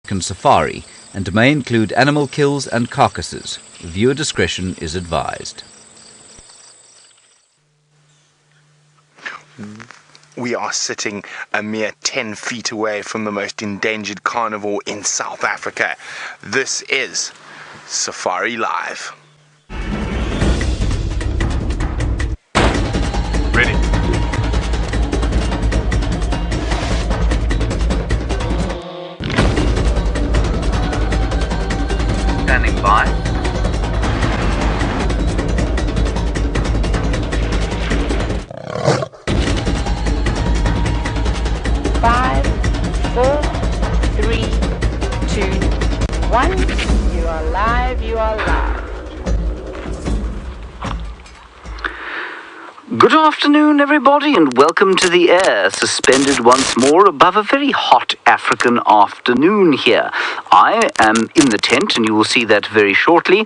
Safari and may include animal kills and carcasses. Viewer discretion is advised. We are sitting a mere 10 feet away from the most endangered carnivore in South Africa. This is Safari Live. Ready. Standing by. Five, 4, 3, 2, 1. You are live, you are live. Good afternoon, everybody, and welcome to the air, suspended once more above a very hot African afternoon here. I am in the tent, and you will see that very shortly.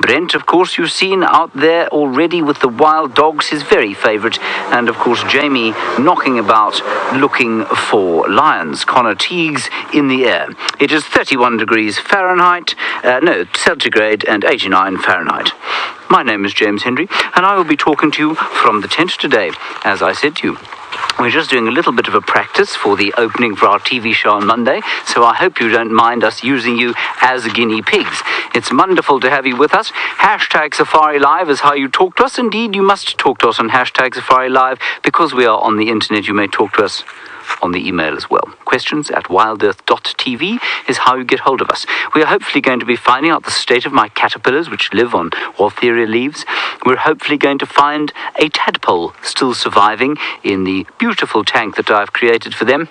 Brent, of course, you've seen out there already with the wild dogs, his very favourite, and, of course, Jamie knocking about looking for lions. Connor Teagues in the air. It is 31 degrees Fahrenheit, centigrade, and 89 Fahrenheit. My name is James Henry, and I will be talking to you from the tent today. As I said to you, we're just doing a little bit of a practice for the opening for our TV show on Monday, so I hope you don't mind us using you as guinea pigs. It's wonderful to have you with us. Hashtag Safari Live is how you talk to us. Indeed, you must talk to us on hashtag Safari Live. Because we are on the internet, you may talk to us on the email as well. Questions at WildEarthTV is how you get hold of us. We are hopefully going to be finding out the state of my caterpillars, which live on Waltheria leaves. We're hopefully going to find a tadpole still surviving in the beautiful tank that I've created for them.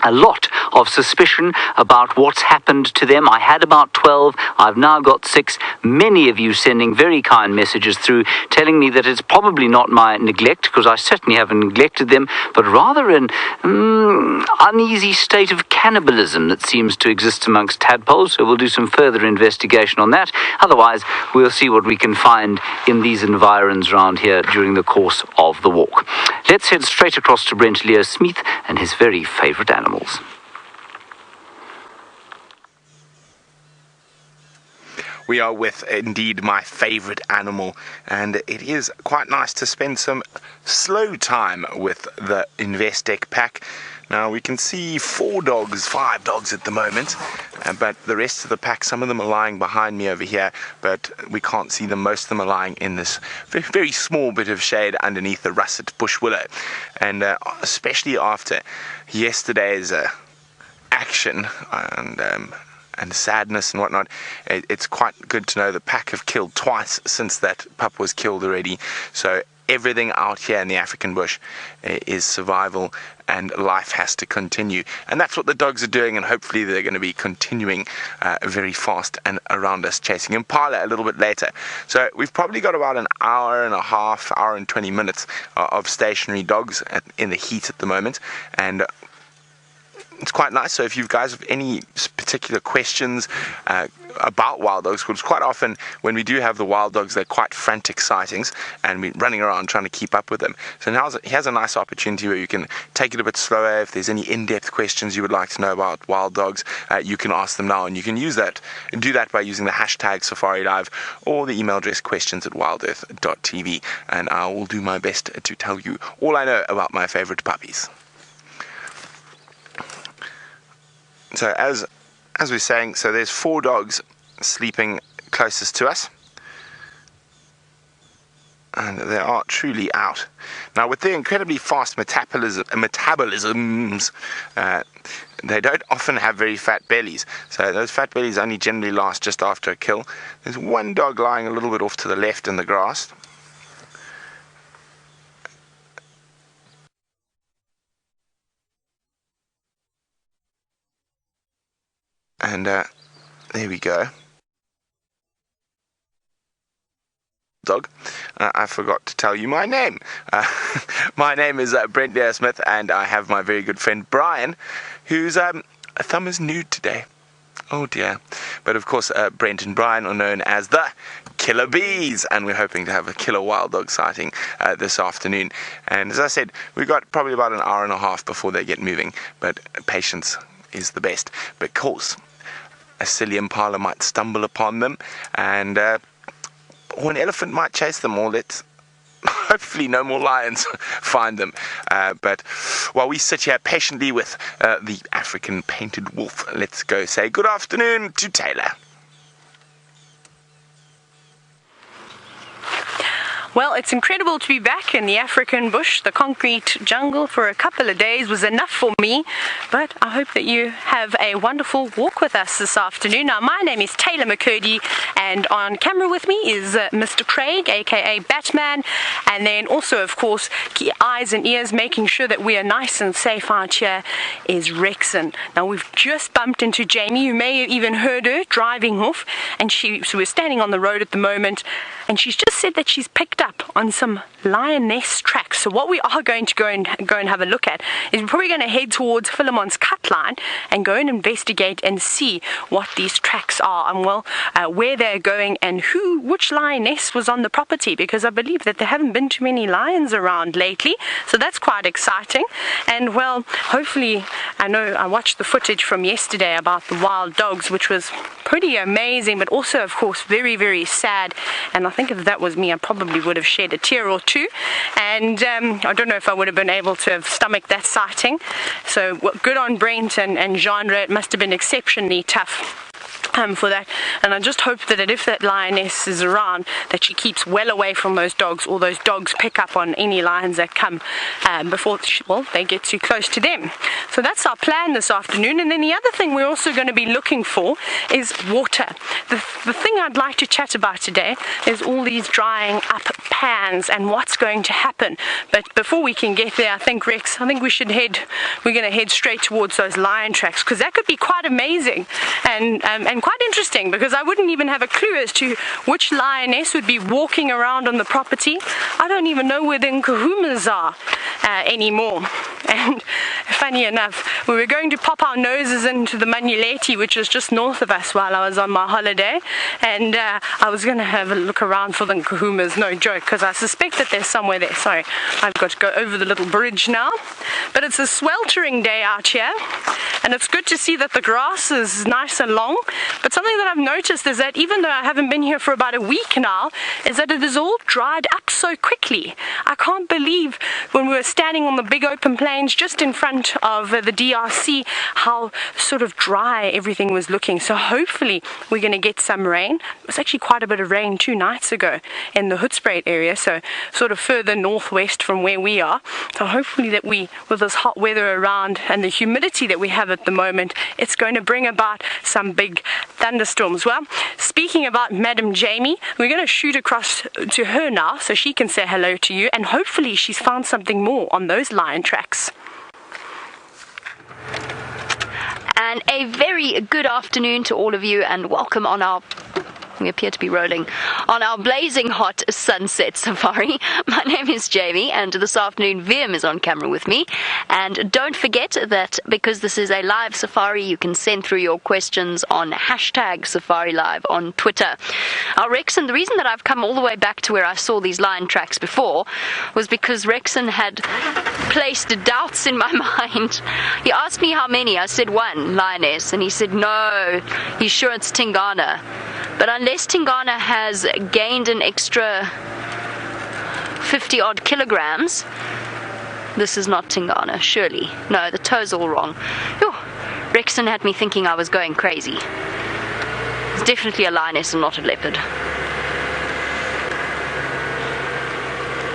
A lot of suspicion about what's happened to them. I had about 12. I've now got 6. Many of you sending very kind messages through telling me that it's probably not my neglect, because I certainly haven't neglected them, but rather an uneasy state of cannibalism that seems to exist amongst tadpoles. So we'll do some further investigation on that. Otherwise, we'll see what we can find in these environs around here during the course of the walk. Let's head straight across to Brent Leo Smith and his very favourite animals. We are with, indeed, my favourite animal, and it is quite nice to spend some slow time with the Investec pack. Now, we can see 5 dogs at the moment, but the rest of the pack, some of them are lying behind me over here, but we can't see them. Most of them are lying in this very small bit of shade underneath the russet bush willow. And especially after yesterday's action and sadness and whatnot, it's quite good to know the pack have killed twice since that pup was killed already. So everything out here in the African bush is survival, and life has to continue. And that's what the dogs are doing, and hopefully they're going to be continuing very fast and around us, chasing impala a little bit later. So we've probably got about an hour and a half, hour and 20 minutes of stationary dogs in the heat at the moment, and it's quite nice. So if you guys have any particular questions about wild dogs, because quite often when we do have the wild dogs, they're quite frantic sightings, and we're running around trying to keep up with them. So now here's a nice opportunity where you can take it a bit slower. If there's any in-depth questions you would like to know about wild dogs, you can ask them now, and you can use that and do that by using the hashtag Safari Live or the email address questions@wildearth.tv, and I will do my best to tell you all I know about my favorite puppies. So as we're saying, so there's 4 dogs sleeping closest to us, and they are truly out. Now, with their incredibly fast metabolisms, they don't often have very fat bellies. So those fat bellies only generally last just after a kill. There's one dog lying a little bit off to the left in the grass. And there we go. Dog. I forgot to tell you my name. My name is Brent Leo Smith, and I have my very good friend Brian, whose thumb is nude today. Oh dear. But of course, Brent and Brian are known as the Killer Bees, and we're hoping to have a killer wild dog sighting this afternoon. And as I said, we've got probably about an hour and a half before they get moving, but patience is the best, because a silly impala might stumble upon them, and or an elephant might chase them, or hopefully no more lions find them. But while we sit here patiently with the African painted wolf, let's go say good afternoon to Taylor. Well, it's incredible to be back in the African bush. The concrete jungle for a couple of days was enough for me, but I hope that you have a wonderful walk with us this afternoon. Now, my name is Taylor McCurdy, and on camera with me is Mr. Craig, aka Batman, and then also, of course, eyes and ears, making sure that we are nice and safe out here, is Rexon. Now, we've just bumped into Jamie. You may have even heard her driving off, and so we're standing on the road at the moment, and she's just said that she's picked up on some lioness tracks. So what we are going to go and have a look at is we're probably going to head towards Philemon's cut line and go and investigate and see what these tracks are, and where they're going and which lioness was on the property, because I believe that there haven't been too many lions around lately, so that's quite exciting. And well, hopefully, I know I watched the footage from yesterday about the wild dogs, which was pretty amazing, but also, of course, very, very sad. And I think if that was me, I probably would have shed a tear or two, and I don't know if I would have been able to have stomached that sighting. So good on Brent and Genre. It must have been exceptionally tough for that, and I just hope that if that lioness is around, that she keeps well away from those dogs, or those dogs pick up on any lions that come before they get too close to them. So that's our plan this afternoon. And then the other thing we're also going to be looking for is water. The thing I'd like to chat about today is all these drying up pans and what's going to happen. But before we can get there, I think we're going to head straight towards those lion tracks, because that could be quite amazing and quite interesting, because I wouldn't even have a clue as to which lioness would be walking around on the property. I don't even know where the nkahumas are anymore. And funny enough, we were going to pop our noses into the Manuleti, which is just north of us, while I was on my holiday, and I was going to have a look around for the nkahumas, no joke, because I suspect that they're somewhere there. Sorry, I've got to go over the little bridge now. But it's a sweltering day out here, and it's good to see that the grass is nice and long. But something that I've noticed is that even though I haven't been here for about a week now, is that it is all dried up so quickly. I can't believe when we were standing on the big open plains just in front of the DRC how sort of dry everything was looking. So hopefully we're going to get some rain. It was actually quite a bit of rain 2 nights ago in the Hoedspruit area, so sort of further northwest from where we are. So hopefully that with this hot weather around and the humidity that we have at the moment, it's going to bring about some big thunderstorms. Well, speaking about Madam Jamie, we're going to shoot across to her now so she can say hello to you, and hopefully she's found something more on those lion tracks. And a very good afternoon to all of you, and welcome on we appear to be rolling on our blazing hot sunset safari. My name is Jamie, and this afternoon Vim is on camera with me. And don't forget that because this is a live safari, you can send through your questions on #SafariLive on Twitter. Rexon, the reason that I've come all the way back to where I saw these lion tracks before was because Rexon had placed doubts in my mind. He asked me how many. I said 1 lioness, and he said no, he's sure it's Tingana. But unless Tingana has gained an extra 50 odd kilograms, this is not Tingana, surely. No, the toe's all wrong. Whew. Rexon had me thinking I was going crazy. It's definitely a lioness and not a leopard.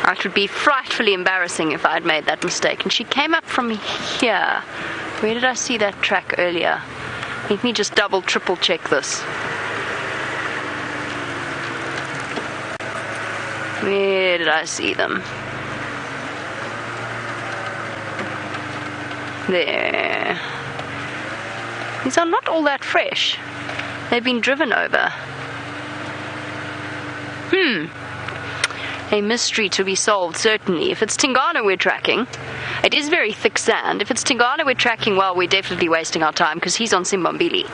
It would be frightfully embarrassing if I had made that mistake. And she came up from here. Where did I see that track earlier? Let me just double, triple check this. Where did I see them? There. These are not all that fresh. They've been driven over. A mystery to be solved, certainly. If it's Tingana we're tracking, it is very thick sand. If it's Tingana we're tracking, well, we're definitely wasting our time because he's on Simbambili.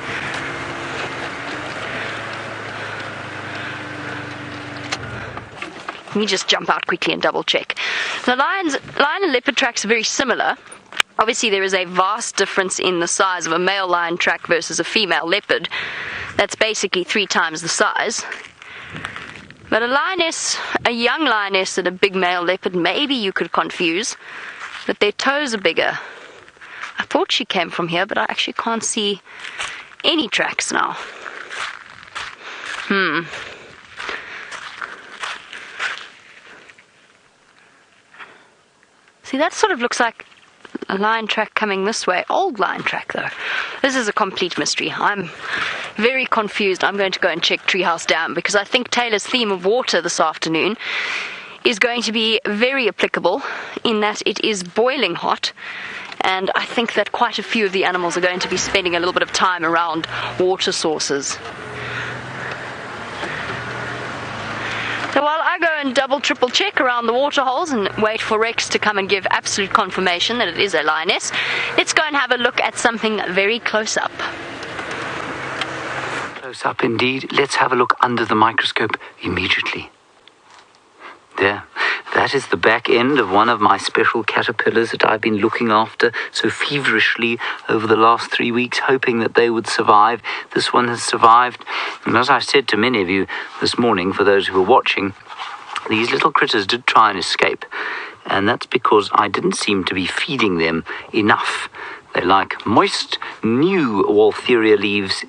Let me just jump out quickly and double check. The lion and leopard tracks are very similar. Obviously, there is a vast difference in the size of a male lion track versus a female leopard. That's basically 3 times the size. But a lioness, a young lioness and a big male leopard, maybe you could confuse, but their toes are bigger. I thought she came from here, but I actually can't see any tracks now. See, that sort of looks like a lion track coming this way. Old lion track, though. This is a complete mystery. I'm very confused. I'm going to go and check Treehouse Dam, because I think Taylor's theme of water this afternoon is going to be very applicable, in that it is boiling hot, and I think that quite a few of the animals are going to be spending a little bit of time around water sources. So while I go and double, triple check around the water holes and wait for Rex to come and give absolute confirmation that it is a lioness, let's go and have a look at something very close up. Close up indeed. Let's have a look under the microscope immediately. There. That is the back end of one of my special caterpillars that I've been looking after so feverishly over the last 3 weeks, hoping that they would survive. This one has survived. And as I said to many of you this morning, for those who were watching, these little critters did try and escape. And that's because I didn't seem to be feeding them enough. They like moist, new Waltheria leaves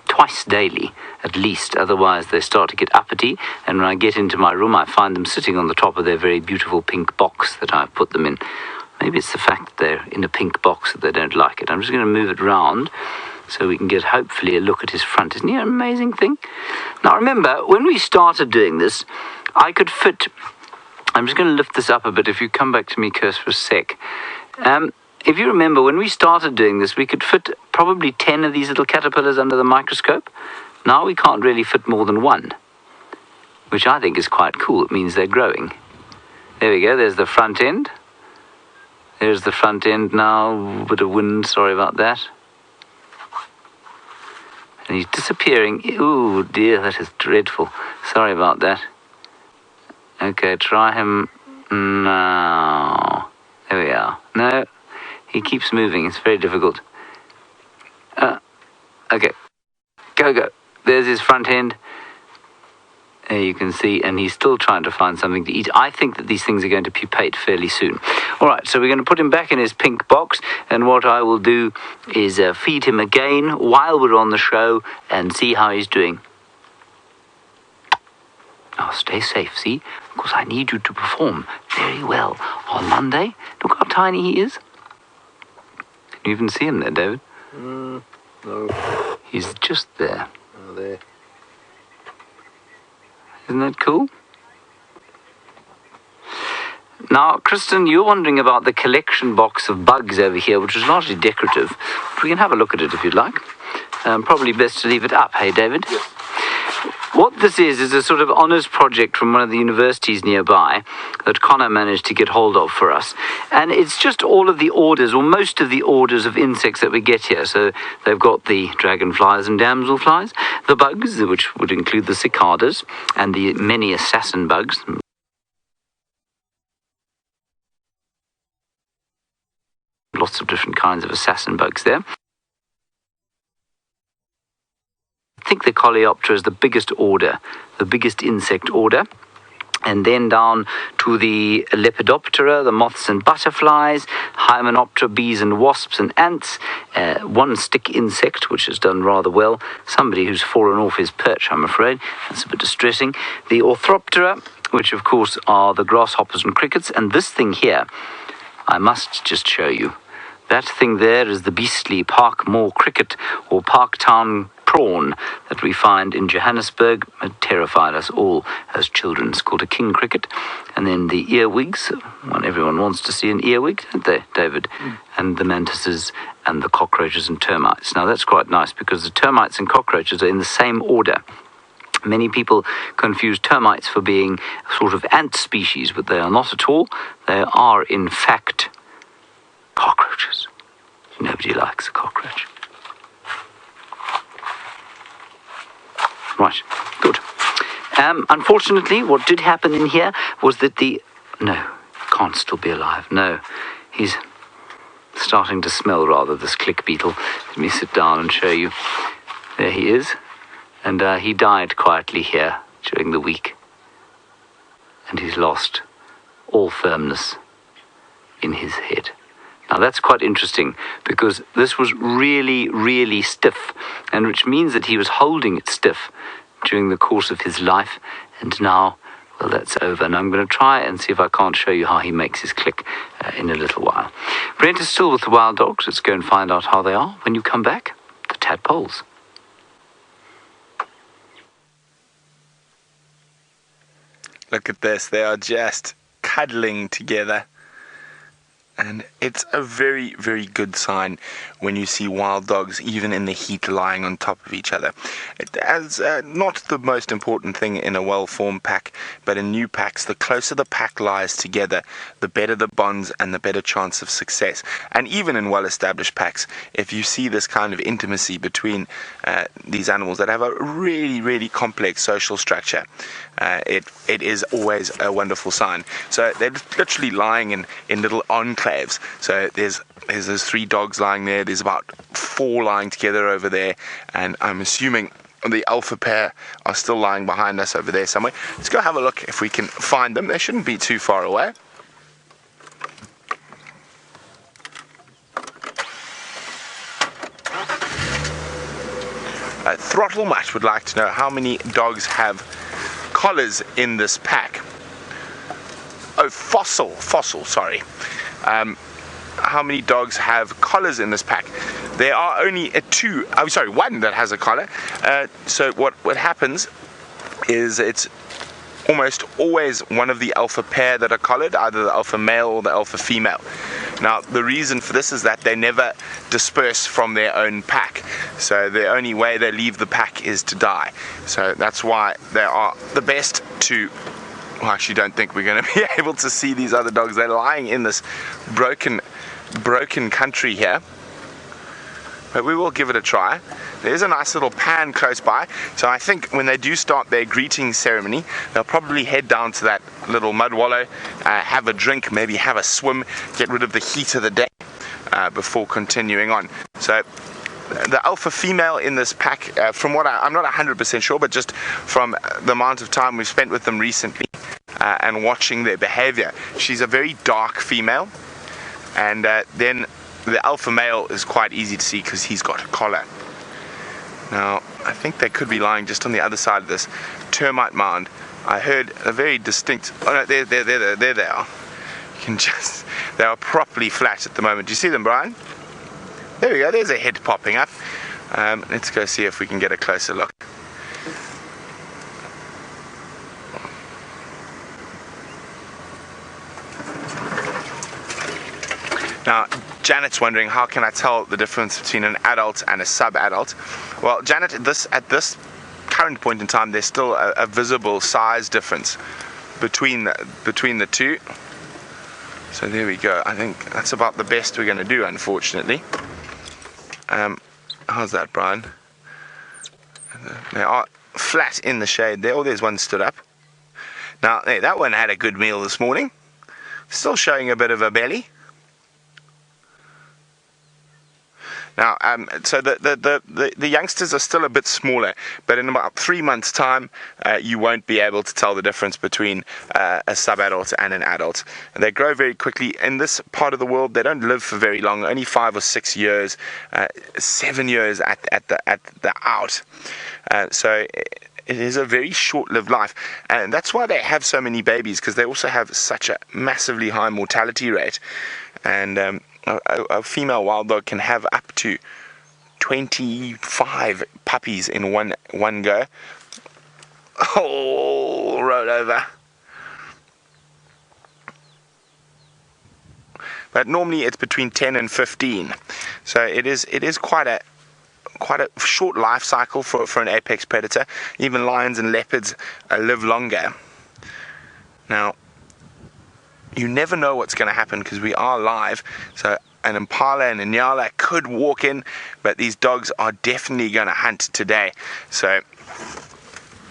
twice daily, at least. Otherwise, they start to get uppity, and when I get into my room, I find them sitting on the top of their very beautiful pink box that I've put them in. Maybe it's the fact that they're in a pink box that they don't like it. I'm just going to move it round so we can get, hopefully, a look at his front. Isn't he an amazing thing? Now, remember, when we started doing this, I could fit... I'm just going to lift this up a bit. If you come back to me, Kirst, for a sec. If you remember, when we started doing this, we could fit probably 10 of these little caterpillars under the microscope. Now we can't really fit more than 1, which I think is quite cool. It means they're growing. There we go. There's the front end. There's the front end now. Bit of wind. Sorry about that. And he's disappearing. Ooh, dear, that is dreadful. Sorry about that. Okay, try him now. There we are. No. He keeps moving. It's very difficult. Okay. Go. There's his front end. There you can see, and he's still trying to find something to eat. I think that these things are going to pupate fairly soon. All right, so we're going to put him back in his pink box, and what I will do is feed him again while we're on the show and see how he's doing. Now, stay safe, see? Because I need you to perform very well on Monday. Look how tiny he is. Can you even see him there, David? No. He's just there. Oh, there. Isn't that cool? Now, Kristen, you're wondering about the collection box of bugs over here, which is largely decorative. We can have a look at it if you'd like. Probably best to leave it up, hey, David? Yeah. What this is a sort of honours project from one of the universities nearby that Connor managed to get hold of for us. And it's just all of the orders, or most of the orders of insects that we get here. So they've got the dragonflies and damselflies, the bugs, which would include the cicadas, and the many assassin bugs. Lots of different kinds of assassin bugs there. I think the Coleoptera is the biggest order, the biggest insect order. And then down to the Lepidoptera, the moths and butterflies, Hymenoptera, bees and wasps and ants, one stick insect, which has done rather well. Somebody who's fallen off his perch, I'm afraid. That's a bit distressing. The Orthoptera, which of course are the grasshoppers and crickets. And this thing here, I must just show you. That thing there is the beastly Parkmore cricket, or Parktown prawn, that we find in Johannesburg. It terrified us all as children. It's called a king cricket. And then the earwigs. Well, everyone wants to see an earwig, don't they, David? And the mantises and the cockroaches and termites. Now, that's quite nice, because the termites and cockroaches are in the same order. Many people confuse termites for being a sort of ant species, but they are not at all. They are, in fact, cockroaches. Nobody likes a cockroach. Right, good. Unfortunately, what did happen in here was that No, can't still be alive. No, he's starting to smell rather, this click beetle. Let me sit down and show you. There he is. And he died quietly here during the week. And he's lost all firmness in his head. Now that's quite interesting, because this was really, really stiff, and which means that he was holding it stiff during the course of his life, and now, well, that's over. And I'm going to try and see if I can't show you how he makes his click in a little while. Brent is still with the wild dogs. Let's go and find out how they are when you come back. The tadpoles. Look at this, they are just cuddling together. And it's a very, very good sign when you see wild dogs, even in the heat, lying on top of each other. It is not the most important thing in a well-formed pack, but in new packs, the closer the pack lies together, the better the bonds and the better chance of success. And even in well-established packs, if you see this kind of intimacy between these animals that have a really, really complex social structure, it is always a wonderful sign. So they're literally lying in little enclaves. So there's those 3 dogs lying there. There's about 4 lying together over there, and I'm assuming the alpha pair are still lying behind us over there somewhere. Let's go have a look if we can find them. They shouldn't be too far away. Throttle Mutt would like to know how many dogs have collars in this pack. Oh, Fossil, sorry. How many dogs have collars in this pack? There are only 1 that has a collar. So what happens is it's almost always one of the alpha pair that are collared, either the alpha male or the alpha female. Now, the reason for this is that they never disperse from their own pack. So the only way they leave the pack is to die. So that's why they are the best to... Well, I actually don't think we're going to be able to see these other dogs. They're lying in this broken country here. But we will give it a try. There's a nice little pan close by. So I think when they do start their greeting ceremony, they'll probably head down to that little mud wallow, have a drink, maybe have a swim, get rid of the heat of the day before continuing on. So the alpha female in this pack, from what I'm not 100% sure, but just from the amount of time we've spent with them recently and watching their behavior, she's a very dark female. And then the alpha male is quite easy to see because he's got a collar. Now, I think they could be lying just on the other side of this termite mound. I heard a very distinct... Oh no, there they are. You can just... They are properly flat at the moment. Do you see them, Brian? There we go, there's a head popping up. Let's go see if we can get a closer look. Now, Janet's wondering, how can I tell the difference between an adult and a sub-adult? Well, Janet, at this current point in time, there's still a visible size difference between the two. So there we go. I think that's about the best we're going to do, unfortunately. How's that, Brian? They are flat in the shade there. Oh, there's one stood up. Now, hey, that one had a good meal this morning. Still showing a bit of a belly. Now, so the youngsters are still a bit smaller, but in about 3 months' time, you won't be able to tell the difference between a sub-adult and an adult. And they grow very quickly. In this part of the world, they don't live for very long, only 5 or 6 years, 7 years at the out. So it is a very short-lived life, and that's why they have so many babies, because they also have such a massively high mortality rate. And a female wild dog can have up to 25 puppies in one go. Oh, rolled over. But normally it's between 10 and 15. So it is quite a short life cycle for an apex predator. Even lions and leopards live longer. Now, you never know what's going to happen because we are live. So an impala and a nyala could walk in, but these dogs are definitely going to hunt today. So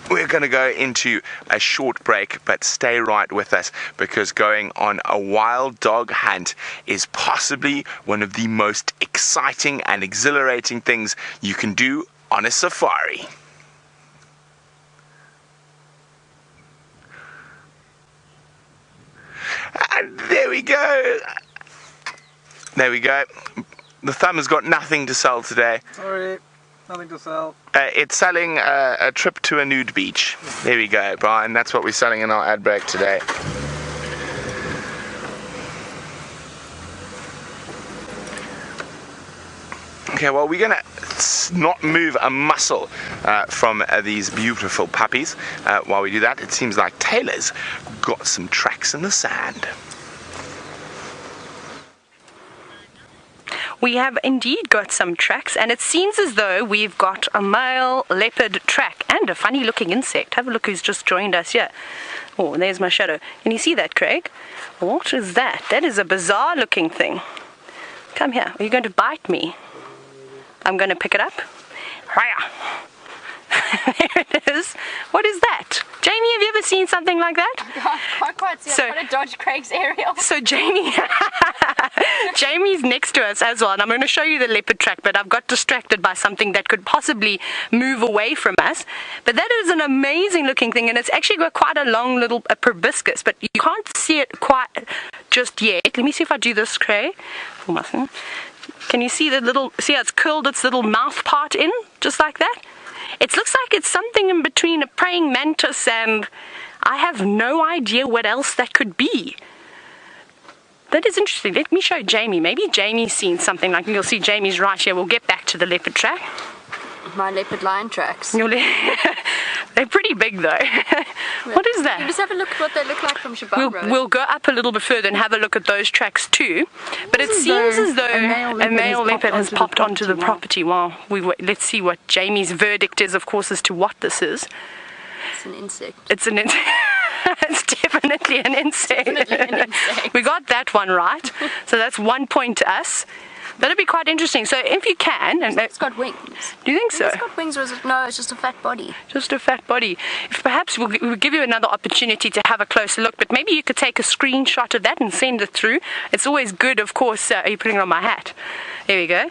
we're going to go into a short break, but stay right with us, because going on a wild dog hunt is possibly one of the most exciting and exhilarating things you can do on a safari. And there we go. There we go. The thumb has got nothing to sell today. Sorry, nothing to sell. It's selling a trip to a nude beach. There we go, Brian. That's what we're selling in our ad break today. Okay, well, we're going to not move a muscle from these beautiful puppies. While we do that, it seems like Taylor's got some tracks in the sand. We have indeed got some tracks, and it seems as though we've got a male leopard track and a funny looking insect. Have a look who's just joined us here. Oh, there's my shadow. Can you see that, Craig? What is that? That is a bizarre looking thing. Come here. Are you going to bite me? I'm going to pick it up. There it is. What is that? Jamie, have you ever seen something like that? I can't quite see. So, I'm trying to dodge Craig's aerial. So Jamie's next to us as well, and I'm going to show you the leopard track, but I've got distracted by something that could possibly move away from us. But that is an amazing looking thing, and it's actually got quite a long little proboscis, but you can't see it quite just yet. Let me see if I do this, Craig. Can you see the little, see how it's curled its little mouth part in, just like that? It looks like it's something in between a praying mantis and I have no idea what else that could be. That is interesting. Let me show Jamie. Maybe Jamie's seen something like, you'll see Jamie's right here. We'll get back to the leopard track. My leopard lion tracks. They're pretty big though. What is that? You just have a look at what they look like from Shabam Road. We'll go up a little bit further and have a look at those tracks too. But it seems as though a male leopard has popped onto the property. Well, let's see what Jamie's verdict is, of course, as to what this is. It's an insect. It's an insect. It's definitely an insect. We got that one right. So that's 1 point to us. That'll be quite interesting. So if you can, and it's got wings. Do you think so? It's got wings, or is it? No, it's just a fat body. Just a fat body. If perhaps we'll give you another opportunity to have a closer look, but maybe you could take a screenshot of that and send it through. It's always good, of course. Are you putting it on my hat? There we go.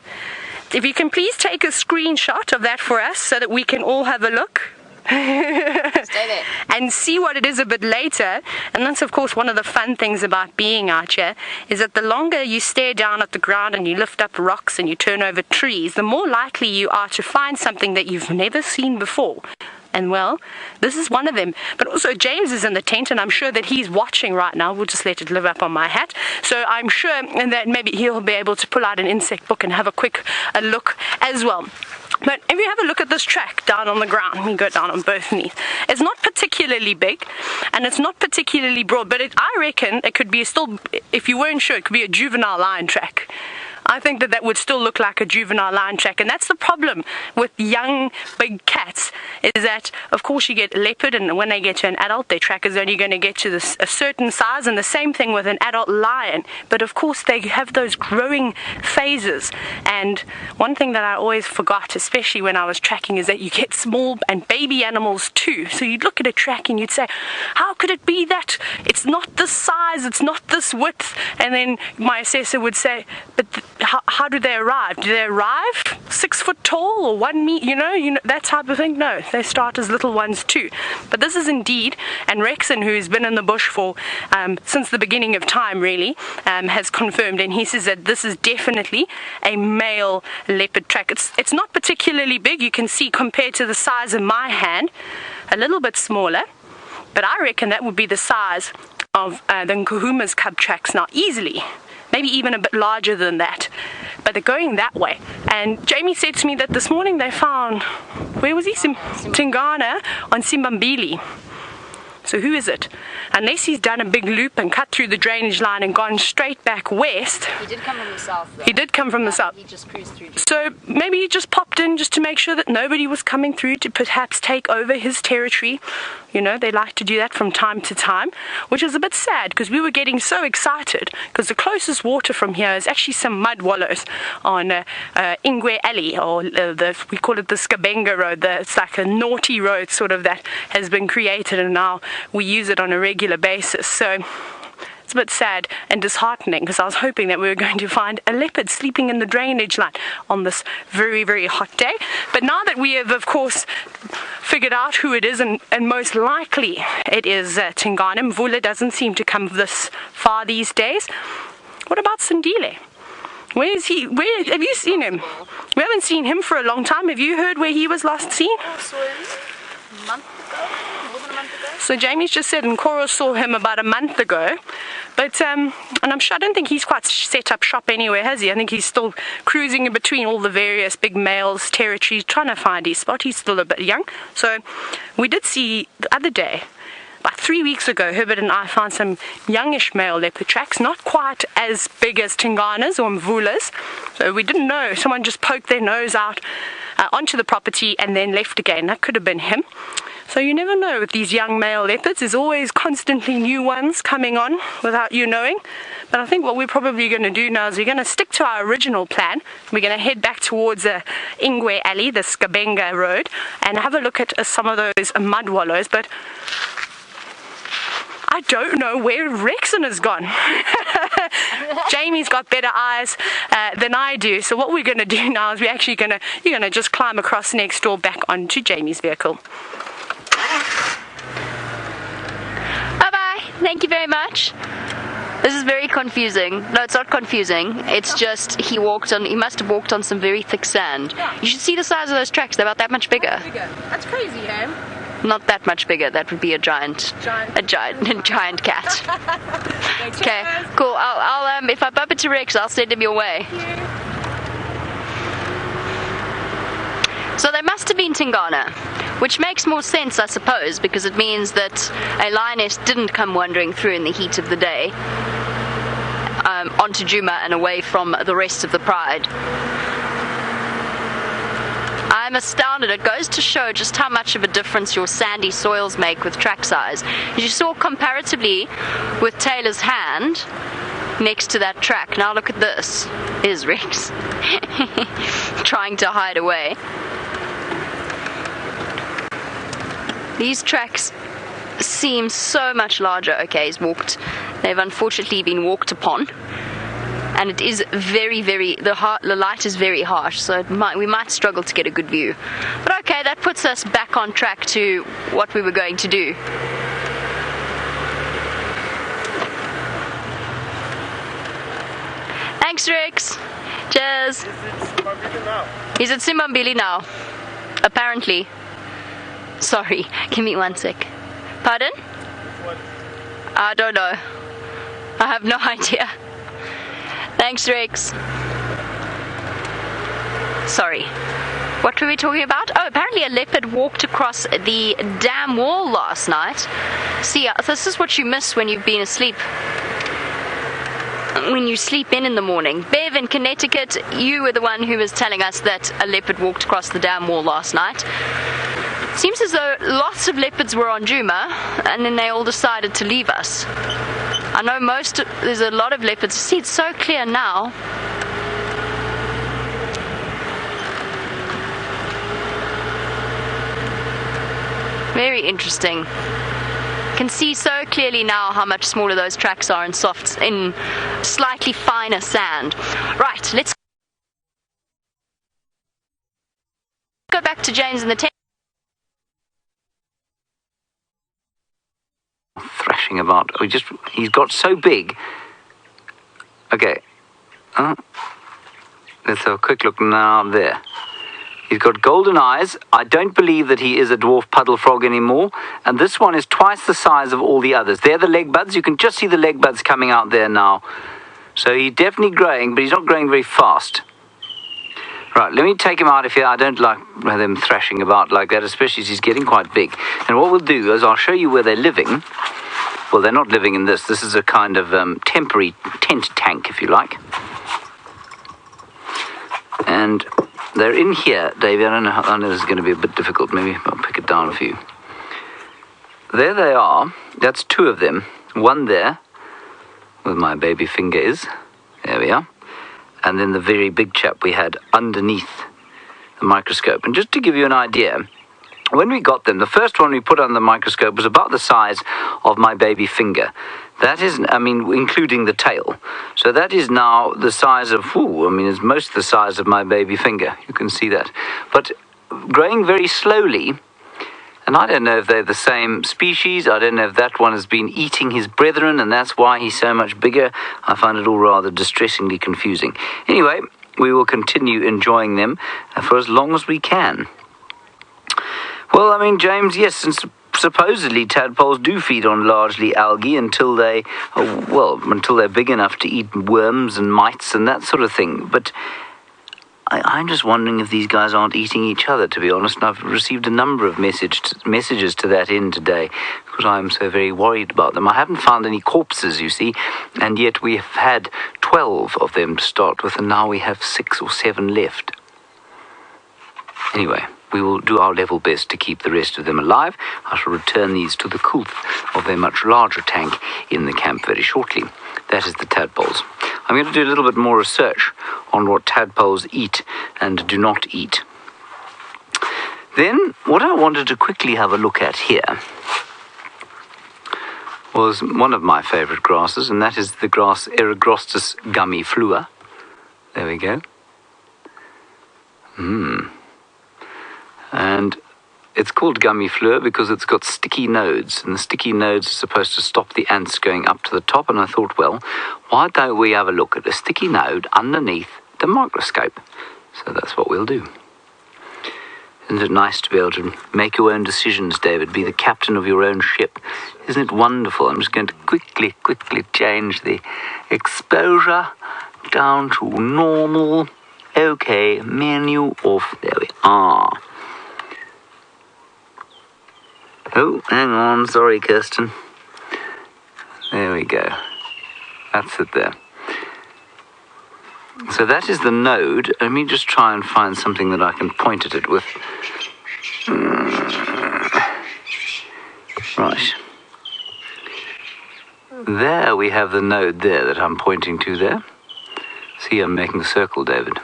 If you can please take a screenshot of that for us so that we can all have a look. Stay there. And see what it is a bit later. And that's of course one of the fun things about being out here, is that the longer you stare down at the ground and you lift up rocks and you turn over trees, the more likely you are to find something that you've never seen before. And well, this is one of them. But also James is in the tent, and I'm sure that he's watching right now. We'll just let it live up on my hat. So I'm sure that maybe he'll be able to pull out an insect book and have a quick look as well. But if you have a look at this track down on the ground, we go down on both knees. It's not particularly big, and it's not particularly broad, but I reckon it could be still, if you weren't sure, it could be a juvenile lion track. I think that would still look like a juvenile lion track, and that's the problem with young big cats, is that of course you get a leopard, and when they get to an adult, their track is only going to get to a certain size, and the same thing with an adult lion. But of course they have those growing phases, and one thing that I always forgot, especially when I was tracking, is that you get small and baby animals too. So you'd look at a track and you'd say, how could it be that it's not this size, it's not this width? And then my assessor would say, but how do they arrive? Do they arrive 6 foot tall or 1 meter? You know that type of thing? No, they start as little ones too. But this is indeed, and Rexon, who's been in the bush for since the beginning of time really, has confirmed, and he says that this is definitely a male leopard track. It's not particularly big. You can see compared to the size of my hand, a little bit smaller, but I reckon that would be the size of the Nkuhuma's cub tracks now, easily. Maybe even a bit larger than that, but they're going that way. And Jamie said to me that this morning they found, where was he? Tingana on Simbambili. So who is it? Unless he's done a big loop and cut through the drainage line and gone straight back west. He did come from the south, though. He did come from the south. He just cruised through. So maybe he just popped in just to make sure that nobody was coming through to perhaps take over his territory. You know, they like to do that from time to time, which is a bit sad because we were getting so excited because the closest water from here is actually some mud wallows on Ingwe Alley, or we call it the Skabenga Road. It's like a naughty road sort of that has been created, and now we use it on a regular basis. So it's a bit sad and disheartening because I was hoping that we were going to find a leopard sleeping in the drainage line on this very, very hot day. But now that we have, of course, figured out who it is, and most likely it is Tingana. Mvula doesn't seem to come this far these days. What about Sandile? Where is he? Where have you seen him? We haven't seen him for a long time. Have you heard where he was last seen? I saw him a month ago, more than a month ago. So Jamie's just said Nkoro saw him about a month ago, but and I'm sure I don't think he's quite set up shop anywhere, has he? I think he's still cruising in between all the various big males' territories, trying to find his spot. He's still a bit young. So we did see the other day, about 3 weeks ago, Herbert and I found some youngish male leopard tracks, not quite as big as Tingana's or Mvula's. So we didn't know. Someone just poked their nose out onto the property and then left again. That could have been him. So you never know with these young male leopards. There's always constantly new ones coming on without you knowing. But I think what we're probably going to do now is we're going to stick to our original plan. We're going to head back towards Ingwe Alley, the Skabenga Road, and have a look at some of those mud wallows. But I don't know where Rexon has gone. Jamie's got better eyes than I do. So what we're going to do now is you're going to just climb across next door back onto Jamie's vehicle. Bye-bye. Thank you very much. This is very confusing. No, it's not confusing. It's just he must have walked on some very thick sand. You should see the size of those tracks. They're about that much bigger. That's crazy, eh? Not that much bigger. That would be a giant cat. Okay, cool. I'll if I bump into Rex, I'll send him your way. So they must have been Tingana, which makes more sense, I suppose, because it means that a lioness didn't come wandering through in the heat of the day onto Djuma and away from the rest of the pride. I'm astounded. It goes to show just how much of a difference your sandy soils make with track size. As you saw comparatively with Taylor's hand next to that track. Now look at this. Is Rex trying to hide away. These tracks seem so much larger. Okay, they've unfortunately been walked upon. And it is very, the light is very harsh, so we might struggle to get a good view. But okay, that puts us back on track to what we were going to do. Thanks, Rex. Cheers. He's at Simbambili now. Apparently. Sorry, give me 1 sec. Pardon? I don't know. I have no idea. Thanks, Rex. Sorry. What were we talking about? Oh, apparently a leopard walked across the dam wall last night. See, this is what you miss when you've been asleep. When you sleep in the morning. Bev in Connecticut, you were the one who was telling us that a leopard walked across the dam wall last night. Seems as though lots of leopards were on Djuma, and then they all decided to leave us. I know there's a lot of leopards. See, it's so clear now. Very interesting. Can see so clearly now how much smaller those tracks are in slightly finer sand. Right, let's go back to James in the tent. Thrashing about. He's got so big. Okay. Let's have a quick look now. There. He's got golden eyes. I don't believe that he is a dwarf puddle frog anymore. And this one is twice the size of all the others. They're the leg buds. You can just see the leg buds coming out there now. So he's definitely growing, but he's not growing very fast. Right, let me take him out of here. I don't like them thrashing about like that, especially as he's getting quite big. And what we'll do is I'll show you where they're living. Well, they're not living in this. This is a kind of temporary tent tank, if you like. And they're in here, Davey. I know this is going to be a bit difficult. Maybe I'll pick it down for you. There they are. That's two of them. One there, where my baby finger is. There we are. And then the very big chap we had underneath the microscope. And just to give you an idea, when we got them, the first one we put on the microscope was about the size of my baby finger. That is, I mean, including the tail. So that is now the size of, it's most the size of my baby finger. You can see that. But growing very slowly, and I don't know if they're the same species. I don't know if that one has been eating his brethren, and that's why he's so much bigger. I find it all rather distressingly confusing. Anyway, we will continue enjoying them for as long as we can. Well, I mean, James, yes, and supposedly tadpoles do feed on largely algae until they're big enough to eat worms and mites and that sort of thing. But I'm just wondering if these guys aren't eating each other, to be honest. And I've received a number of messages to that end today because I'm so very worried about them. I haven't found any corpses, you see, and yet we have had 12 of them to start with, and now we have 6 or 7 left. Anyway, we will do our level best to keep the rest of them alive. I shall return these to the coolth of their much larger tank in the camp very shortly. That is the tadpoles. I'm going to do a little bit more research on what tadpoles eat and do not eat. Then, what I wanted to quickly have a look at here was one of my favourite grasses, and that is the grass Eragrostis gummiflua. There we go. And it's called gummiflua because it's got sticky nodes, and the sticky nodes are supposed to stop the ants going up to the top. And I thought, well, why don't we have a look at a sticky node underneath the microscope? So that's what we'll do. Isn't it nice to be able to make your own decisions, David? Be the captain of your own ship. Isn't it wonderful? I'm just going to quickly change the exposure down to normal. Okay, menu off. There we are. Oh, hang on. Sorry, Kirsten. There we go. That's it there. So that is the node. Let me just try and find something that I can point at it with. Right. There we have the node there that I'm pointing to there. See, I'm making a circle, David.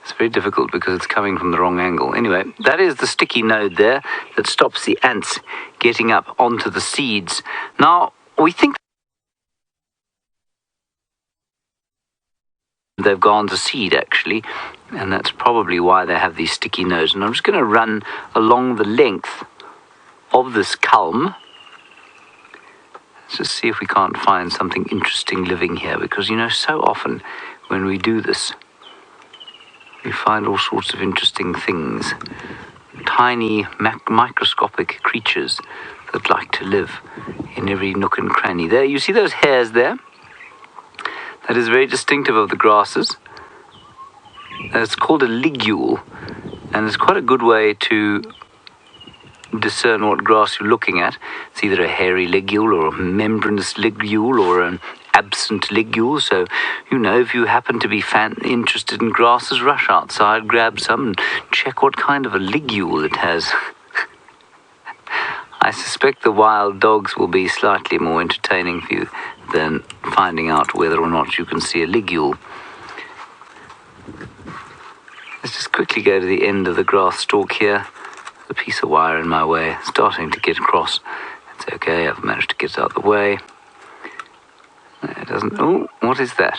It's very difficult because it's coming from the wrong angle. Anyway, that is the sticky node there that stops the ants getting up onto the seeds. Now, we think they've gone to seed, actually, and that's probably why they have these sticky nodes. And I'm just going to run along the length of this culm. Let's just see if we can't find something interesting living here, because, you know, so often when we do this, we find all sorts of interesting things. Tiny, microscopic creatures that like to live in every nook and cranny. There, you see those hairs there? That is very distinctive of the grasses. It's called a ligule, and it's quite a good way to discern what grass you're looking at. It's either a hairy ligule or a membranous ligule or an absent ligule. So, you know, if you happen to be interested in grasses, rush outside, grab some and check what kind of a ligule it has. I suspect the wild dogs will be slightly more entertaining for you than finding out whether or not you can see a ligule. Let's just quickly go to the end of the grass stalk here. There's a piece of wire in my way, starting to get across. It's okay, I've managed to get it out of the way. It doesn't... Oh, what is that?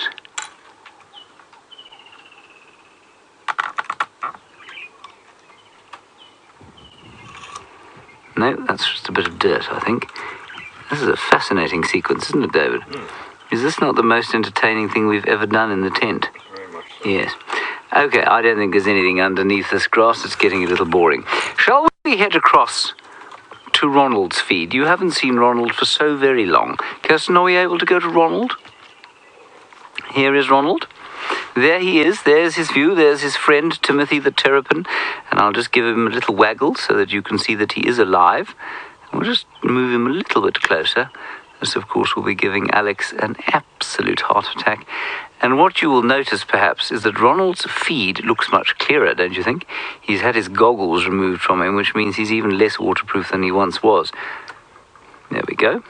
No, that's just a bit of dirt, I think. This is a fascinating sequence, isn't it, David? Is this not the most entertaining thing we've ever done in the tent? Very much so. Yes. Okay, I don't think there's anything underneath this grass. It's getting a little boring. Shall we head across to Ronald's feed? You haven't seen Ronald for so very long. Kirsten, are we able to go to Ronald? Here is Ronald. There he is. There's his view. There's his friend, Timothy the terrapin. And I'll just give him a little waggle so that you can see that he is alive. And we'll just move him a little bit closer. This, of course, will be giving Alex an absolute heart attack. And what you will notice, perhaps, is that Ronald's feed looks much clearer, don't you think? He's had his goggles removed from him, which means he's even less waterproof than he once was. There we go.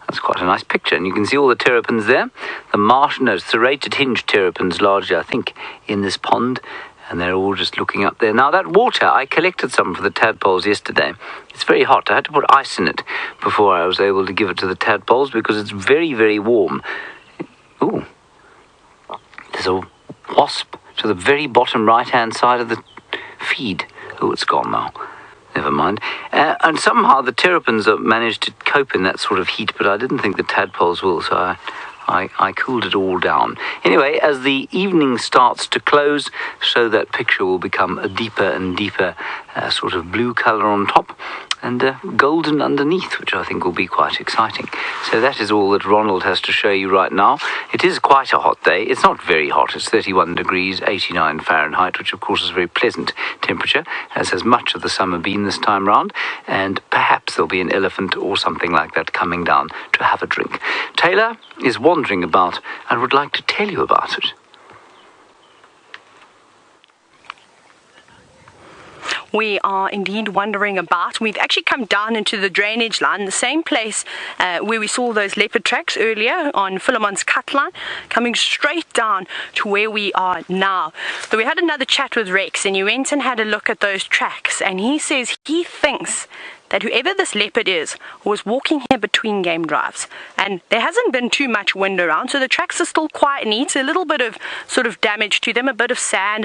That's quite a nice picture, and you can see all the terrapins there. The serrated hinge terrapins largely, I think, in this pond, and they're all just looking up there. Now, that water, I collected some for the tadpoles yesterday. It's very hot. I had to put ice in it before I was able to give it to the tadpoles because it's very, very warm. Ooh, there's a wasp to the very bottom right-hand side of the feed. Oh, it's gone now. Never mind. And somehow the terrapins have managed to cope in that sort of heat, but I didn't think the tadpoles will, so I cooled it all down. Anyway, as the evening starts to close, so that picture will become a deeper and deeper sort of blue colour on top and golden underneath, which I think will be quite exciting. So that is all that Ronald has to show you right now. It is quite a hot day. It's not very hot. It's 31 degrees, 89 Fahrenheit, which of course is a very pleasant temperature, as has much of the summer been this time round, and perhaps there'll be an elephant or something like that coming down to have a drink. Taylor is wandering about and would like to tell you about it. We are indeed wandering about. We've actually come down into the drainage line, the same place where we saw those leopard tracks earlier on Philemon's cut line, coming straight down to where we are now. So we had another chat with Rex, and he went and had a look at those tracks, and he says he thinks that whoever this leopard is was walking here between game drives, and there hasn't been too much wind around, so the tracks are still quite neat. A little bit of sort of damage to them, a bit of sand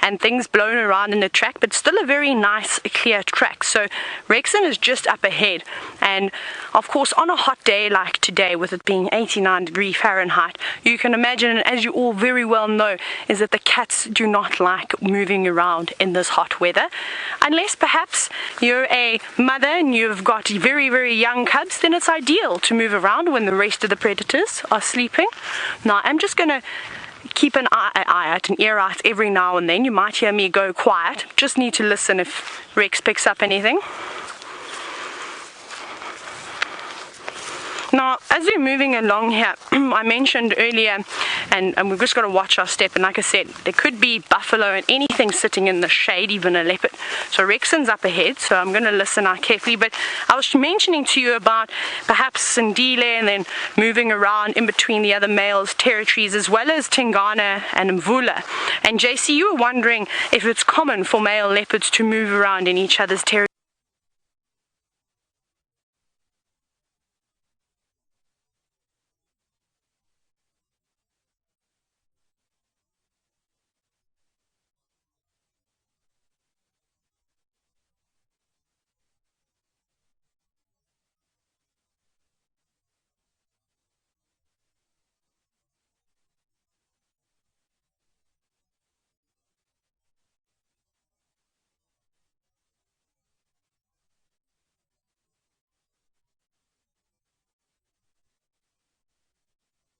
and things blown around in the track, but still a very nice clear track. So Rexon is just up ahead, and of course on a hot day like today, with it being 89 degrees Fahrenheit, you can imagine, as you all very well know, is that the cats do not like moving around in this hot weather, unless perhaps you're a mother and you've got very, very young cubs. Then it's ideal to move around when the rest of the predators are sleeping. Now I'm just going to keep an eye out, an ear out every now and then. You might hear me go quiet. Just need to listen if Rex picks up anything. Now, as we're moving along here, I mentioned earlier, and we've just got to watch our step, and like I said, there could be buffalo and anything sitting in the shade, even a leopard. So Rexon's up ahead, so I'm going to listen out carefully. But I was mentioning to you about perhaps Sindile and then moving around in between the other males' territories, as well as Tingana and Mvula. And JC, you were wondering if it's common for male leopards to move around in each other's territories.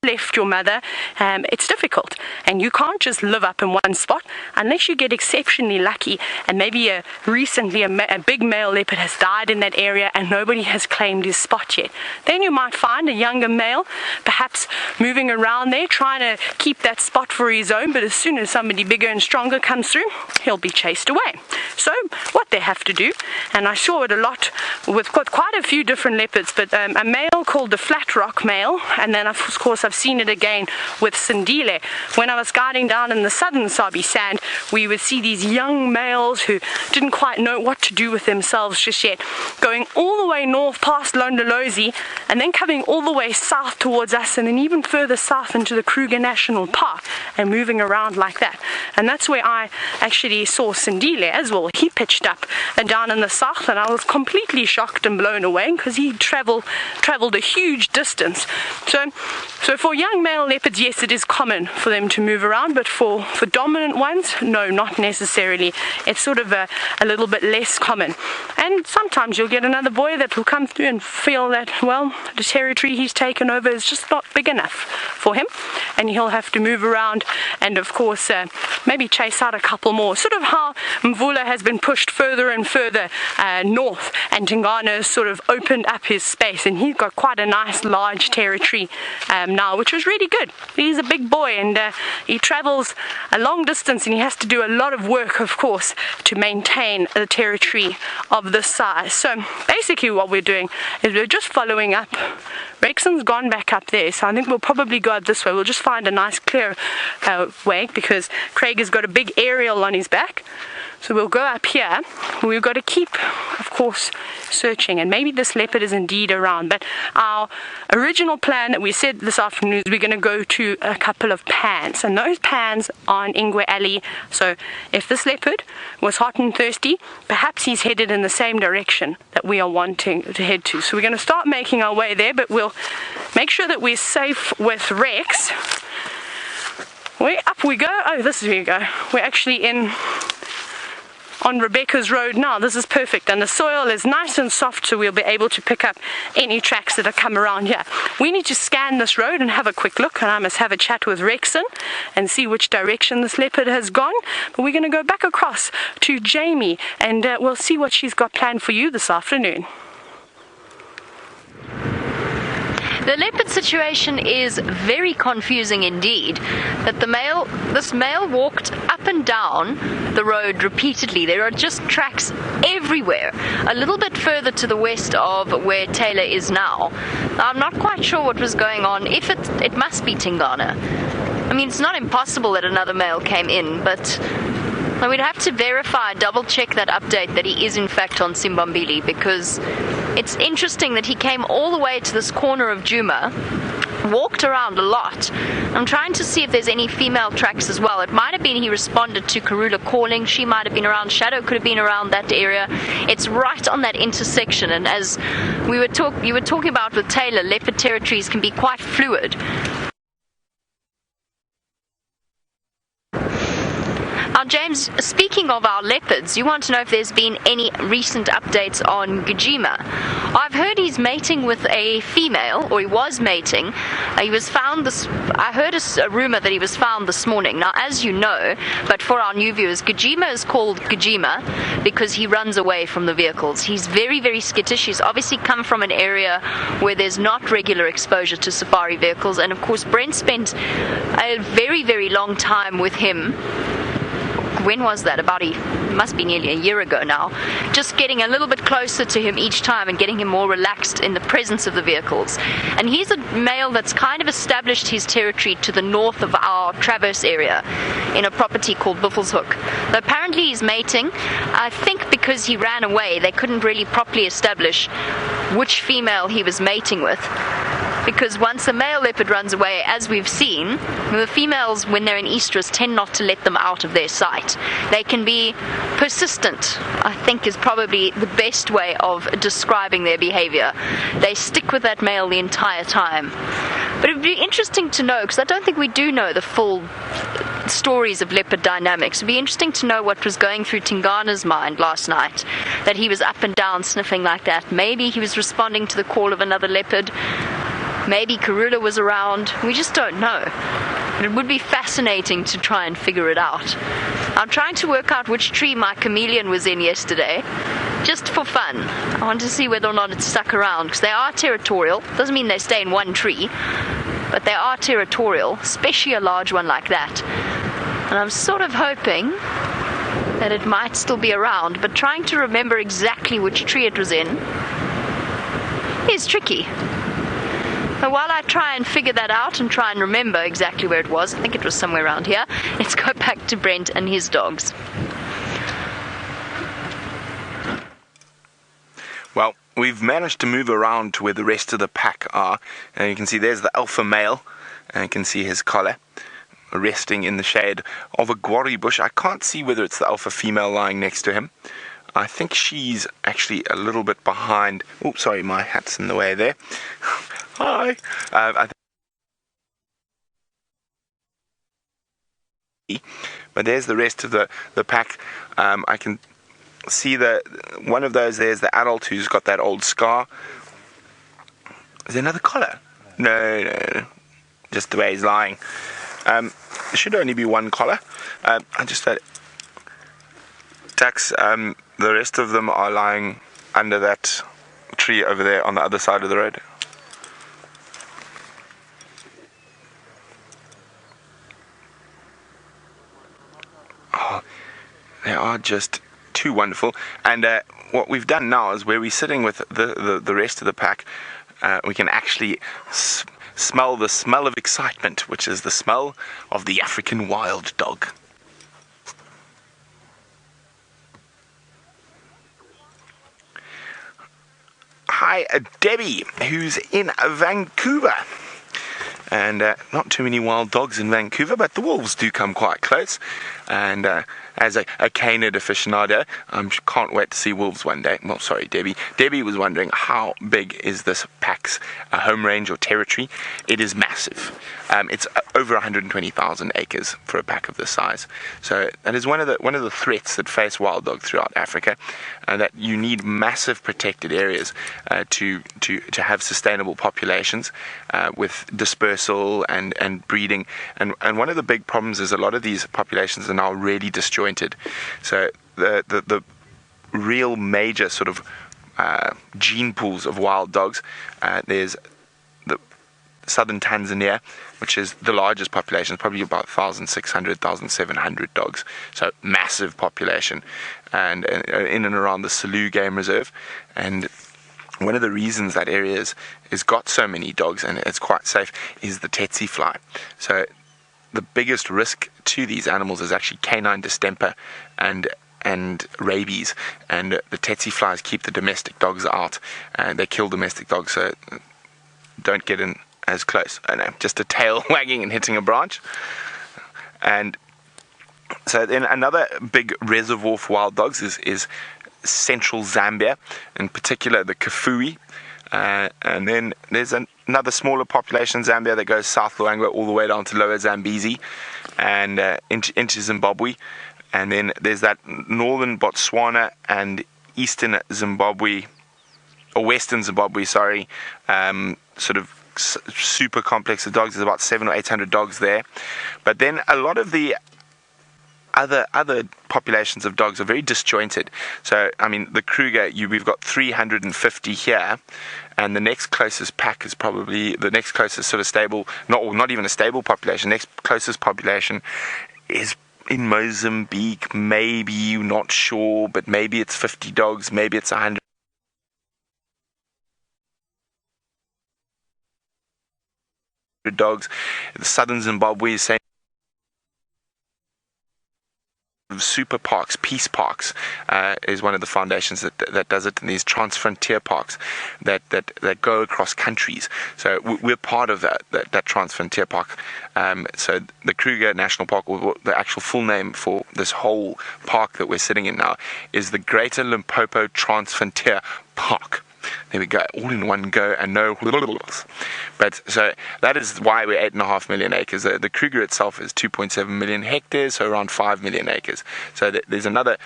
Left your mother, it's difficult, and you can't just live up in one spot unless you get exceptionally lucky, and maybe recently a big male leopard has died in that area and nobody has claimed his spot yet. Then you might find a younger male perhaps moving around there trying to keep that spot for his own, but as soon as somebody bigger and stronger comes through, he'll be chased away. So what they have to do, and I saw it a lot with quite a few different leopards, but a male called the flat rock male, and then of course I've seen it again with Sindile. When I was guiding down in the southern Sabi sand, we would see these young males who didn't quite know what to do with themselves just yet, going all the way north past Londolozi and then coming all the way south towards us, and then even further south into the Kruger National Park and moving around like that. And that's where I actually saw Sindile as well. He pitched up and down in the south, and I was completely shocked and blown away because he traveled a huge distance. So for young male leopards, yes, it is common for them to move around, but for dominant ones, no, not necessarily. It's sort of a little bit less common. And sometimes you'll get another boy that will come through and feel that, well, the territory he's taken over is just not big enough for him, and he'll have to move around and, of course, maybe chase out a couple more. Sort of how Mvula has been pushed further and further north, and Tingana has sort of opened up his space, and he's got quite a nice large territory now, which was really good. He's a big boy, and he travels a long distance, and he has to do a lot of work, of course, to maintain a territory of this size. So basically what we're doing is we're just following up. Rexon's gone back up there, so I think we'll probably go up this way. We'll just find a nice clear way, because Craig has got a big aerial on his back. So we'll go up here. We've got to keep, of course, searching, and maybe this leopard is indeed around. But our original plan that we said this afternoon is we're going to go to a couple of pans, and those pans are in Ingwe Alley. So if this leopard was hot and thirsty, perhaps he's headed in the same direction that we are wanting to head to. So we're going to start making our way there, but we'll make sure that we're safe with Rex. Up we go. Oh, this is where we go. We're actually on Rebecca's road now. This is perfect, and the soil is nice and soft, so we'll be able to pick up any tracks that have come around here. We need to scan this road and have a quick look, and I must have a chat with Rexon and see which direction this leopard has gone. But we're going to go back across to Jamie, and we'll see what she's got planned for you this afternoon. The leopard situation is very confusing indeed. That this male walked up and down the road repeatedly. There are just tracks everywhere. A little bit further to the west of where Taylor is now. I'm not quite sure what was going on. If it must be Tingana. I mean, it's not impossible that another male came in, but we'd have to verify, double check that update that he is in fact on Simbambili, because it's interesting that he came all the way to this corner of Djuma, walked around a lot. I'm trying to see if there's any female tracks as well. It might have been he responded to Karula calling. She might have been around. Shadow could have been around that area. It's right on that intersection, and as you were talking about with Taylor, leopard territories can be quite fluid. Now, James, speaking of our leopards, you want to know if there's been any recent updates on Djuma. I've heard he's mating with a female, or he was mating. He was found I heard a rumor that he was found this morning. Now, as you know, but for our new viewers, Djuma is called Djuma because he runs away from the vehicles. He's very, very skittish. He's obviously come from an area where there's not regular exposure to safari vehicles, and of course, Brent spent a very, very long time with him. When was that? Must be nearly a year ago now. Just getting a little bit closer to him each time and getting him more relaxed in the presence of the vehicles. And he's a male that's kind of established his territory to the north of our Traverse area in a property called Buffelshoek. But apparently he's mating. I think because he ran away, they couldn't really properly establish which female he was mating with. Because once a male leopard runs away, as we've seen, the females, when they're in estrus, tend not to let them out of their sight. They can be persistent, I think is probably the best way of describing their behavior. They stick with that male the entire time. But it would be interesting to know, because I don't think we do know the full stories of leopard dynamics. It would be interesting to know what was going through Tingana's mind last night, that he was up and down sniffing like that. Maybe he was responding to the call of another leopard. Maybe Karula was around. We just don't know. But it would be fascinating to try and figure it out. I'm trying to work out which tree my chameleon was in yesterday, just for fun. I want to see whether or not it stuck around, because they are territorial. Doesn't mean they stay in one tree, but they are territorial, especially a large one like that. And I'm sort of hoping that it might still be around, but trying to remember exactly which tree it was in is tricky. But while I try and figure that out and try and remember exactly where it was, I think it was somewhere around here, let's go back to Brent and his dogs. Well, we've managed to move around to where the rest of the pack are, and you can see there's the alpha male, and you can see his collar resting in the shade of a guarri bush. I can't see whether it's the alpha female lying next to him. I think she's actually a little bit behind. Oh, sorry, my hat's in the way there. Hi. But there's the rest of the pack. I can see one of those there's the adult who's got that old scar. Is there another collar? No. Just the way he's lying. There should only be one collar. I just had ducks. The rest of them are lying under that tree over there on the other side of the road. Oh, they are just too wonderful. And what we've done now is where we're sitting with the rest of the pack, we can actually smell the smell of excitement, which is the smell of the African wild dog. Hi, Debbie, who's in Vancouver. And not too many wild dogs in Vancouver, but the wolves do come quite close. And as a canid aficionado, I can't wait to see wolves one day. Well, sorry, Debbie. Debbie was wondering, how big is this pack's home range or territory? It is massive. It's over 120,000 acres for a pack of this size. So that is one of the threats that face wild dog throughout Africa, and that you need massive protected areas to have sustainable populations with dispersal and breeding. And one of the big problems is a lot of these populations are now really disjointed. So the real major sort of gene pools of wild dogs, there's the southern Tanzania, which is the largest population, probably about 1,600, 1,700 dogs. So massive population, and in and around the Selous Game Reserve. And one of the reasons that area is got so many dogs and it's quite safe is the tsetse fly. So the biggest risk to these animals is actually canine distemper and rabies, and the tsetse flies keep the domestic dogs out, and they kill domestic dogs, so don't get in as close. I know, just a tail wagging and hitting a branch. And so then another big reservoir for wild dogs is central Zambia, in particular the Kafue. And then there's another smaller population in Zambia that goes south Luangwa all the way down to Lower Zambezi and into Zimbabwe. And then there's that northern Botswana and eastern Zimbabwe, or western Zimbabwe, sorry, sort of super complex of dogs. There's about 700 or 800 dogs there. But then a lot of the other populations of dogs are very disjointed. So, I mean, the Kruger, we've got 350 here, and the next closest pack is probably the next closest sort of stable, not even a stable population. Next closest population is in Mozambique, maybe, not sure, but maybe it's 50 dogs, maybe it's 100 dogs. The southern Zimbabwe is same. Super parks, peace parks, is one of the foundations that does it, and these transfrontier parks that go across countries. So we're part of that transfrontier park. So the Kruger National Park, or the actual full name for this whole park that we're sitting in now, is the Greater Limpopo Transfrontier Park. There we go, all in one go, and no. But so that is why we're 8.5 million acres. The Kruger itself is 2.7 million hectares, so around 5 million acres. So there's another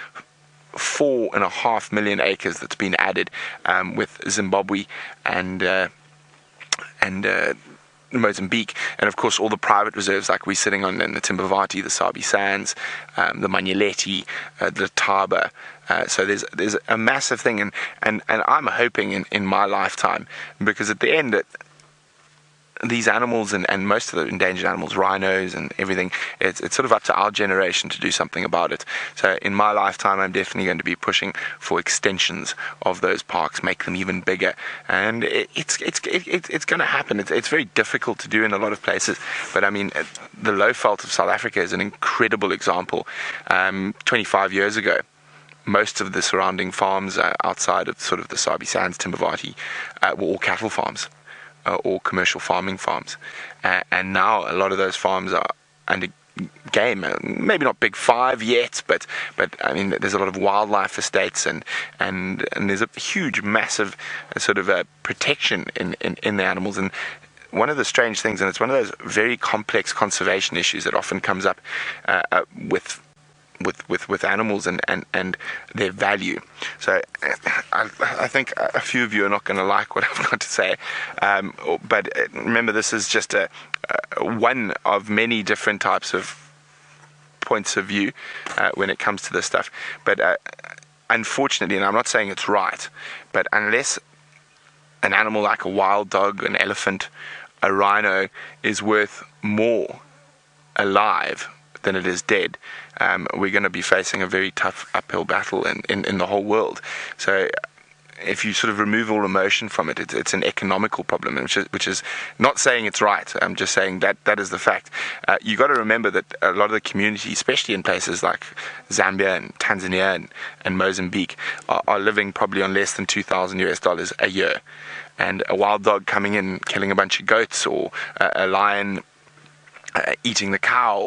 4.5 million acres that's been added with Zimbabwe and Mozambique, and of course all the private reserves like we're sitting on in the Timbavati, the Sabi Sands, the Manyeleti, the Taba. So there's a massive thing, and I'm hoping in my lifetime, because at the end these animals and most of the endangered animals, rhinos and everything, it's sort of up to our generation to do something about it. So in my lifetime, I'm definitely going to be pushing for extensions of those parks, make them even bigger, and it's going to happen. It's very difficult to do in a lot of places, but I mean, the low veld of South Africa is an incredible example. 25 years ago, most of the surrounding farms outside of sort of the Sabi Sands, Timbavati, were all cattle farms. Or commercial farming farms, and now a lot of those farms are under game. Maybe not big five yet, but I mean, there's a lot of wildlife estates, and there's a huge, massive sort of protection in the animals. And one of the strange things, and it's one of those very complex conservation issues that often comes up with animals and their value. So I think a few of you are not going to like what I've got to say, but remember, this is just one of many different types of points of view when it comes to this stuff. But unfortunately, and I'm not saying it's right, but unless an animal like a wild dog, an elephant, a rhino is worth more alive than it is dead, we're going to be facing a very tough uphill battle in the whole world. So if you sort of remove all emotion from it, it's an economical problem, which is not saying it's right. I'm just saying that is the fact. You got to remember that a lot of the community, especially in places like Zambia and Tanzania and Mozambique, are living probably on less than $2,000 a year. And a wild dog coming in, killing a bunch of goats, or a lion eating the cow,